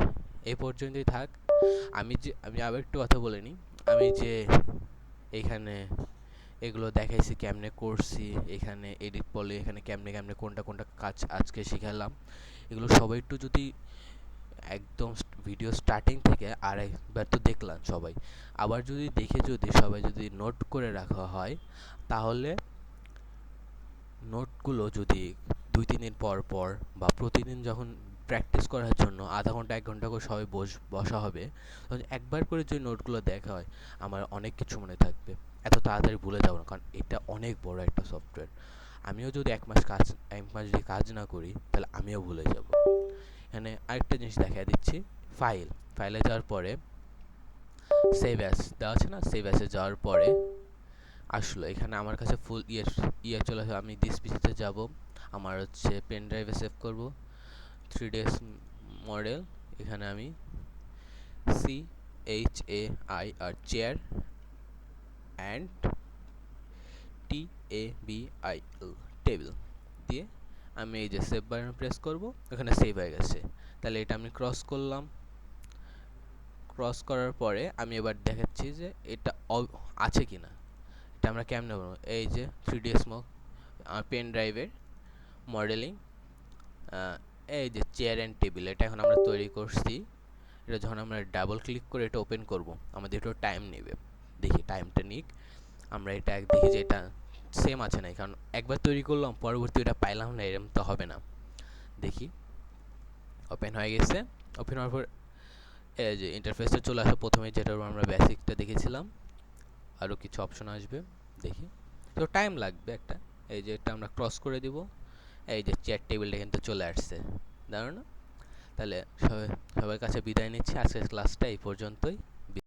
এই পর্যন্তই থাক। আমি আবার একটু কথা বলে নিই। আমি যে এইখানে এগুলো দেখাইছি কেমনে করছি, এখানে এডিট বলে এখানে কেমনে কেমনে কোনটা কোনটা কাজ আজকে শিখালাম, এগুলো সবাই একটু যদি একদম ভিডিও স্টার্টিং থেকে আরেকবার তো দেখলাম সবাই, আবার যদি দেখে যদি সবাই যদি নোট করে রাখা হয়, তাহলে নোটগুলো যদি 2-3 দিন পর পর বা প্রতিদিন যখন প্র্যাকটিস করার জন্য আধা ঘন্টা 1 ঘন্টা করে সবাই বসা হবে, তখন একবার করে যদি নোটগুলো দেখা হয় আমার অনেক কিছু মনে থাকবে, এত তাড়াতাড়ি ভুলে যাব না, কারণ এটা অনেক বড় একটা সফটওয়্যার। আমিও যদি 1 মাস যদি কাজ না করি তাহলে আমিও ভুলে যাব। এখানে আরেকটা জিনিস দেখা দিচ্ছি, ফাইলে যাওয়ার পরে সেভ অ্যাজ দেওয়া আছে না, সেভ অ্যাসে যাওয়ার পরে আসলো এখানে আমার কাছে ফুল চলে আসে। আমি দিস পিসিতে যাব, আমার হচ্ছে পেন ড্রাইভে সেভ করব 3ds মডেল। এখানে আমি CHAIR chair and TABIL table দিয়ে আমি এই যে সেভ বাটন প্রেস করব, এখানে সেভ হয়ে গেছে। তাহলে এটা আমি ক্রস করলাম, ক্রস করার পরে আমি এবার দেখাচ্ছি যে এটা আছে কিনা। এটা আমরা কেমনে বলবো, এই যে 3ds পেন ড্রাইভের মডেলিং, এই যে চেয়ার অ্যান্ড টেবিল, এটা এখন আমরা তৈরি করছি। এটা যখন আমরা ডাবল ক্লিক করে এটা ওপেন করব আমাদের একটু টাইম নেবে, দেখি টাইমটা নিক। আমরা এটা দেখি যে এটা সেম আছে না, কারণ একবার তৈরি করলাম পরবর্তী এটা পাইলাম না, এরকম তো হবে না। দেখি ওপেন হয়ে গেছে। ওপেন হওয়ার পর এই যে ইন্টারফেসটা চলে আসে, প্রথমে যেটার আমরা বেসিকটা দেখেছিলাম, আরও কিছু অপশন আসবে দেখি, তো টাইম লাগবে একটা। এই যে এটা আমরা ক্রস করে দিব, এই যে চেয়ার টেবিলটা কিন্তু চলে আসছে, দাঁড়ানো। তাহলে সবাই কাছে বিদায় নিচ্ছি, আজকের ক্লাসটা এই পর্যন্তই।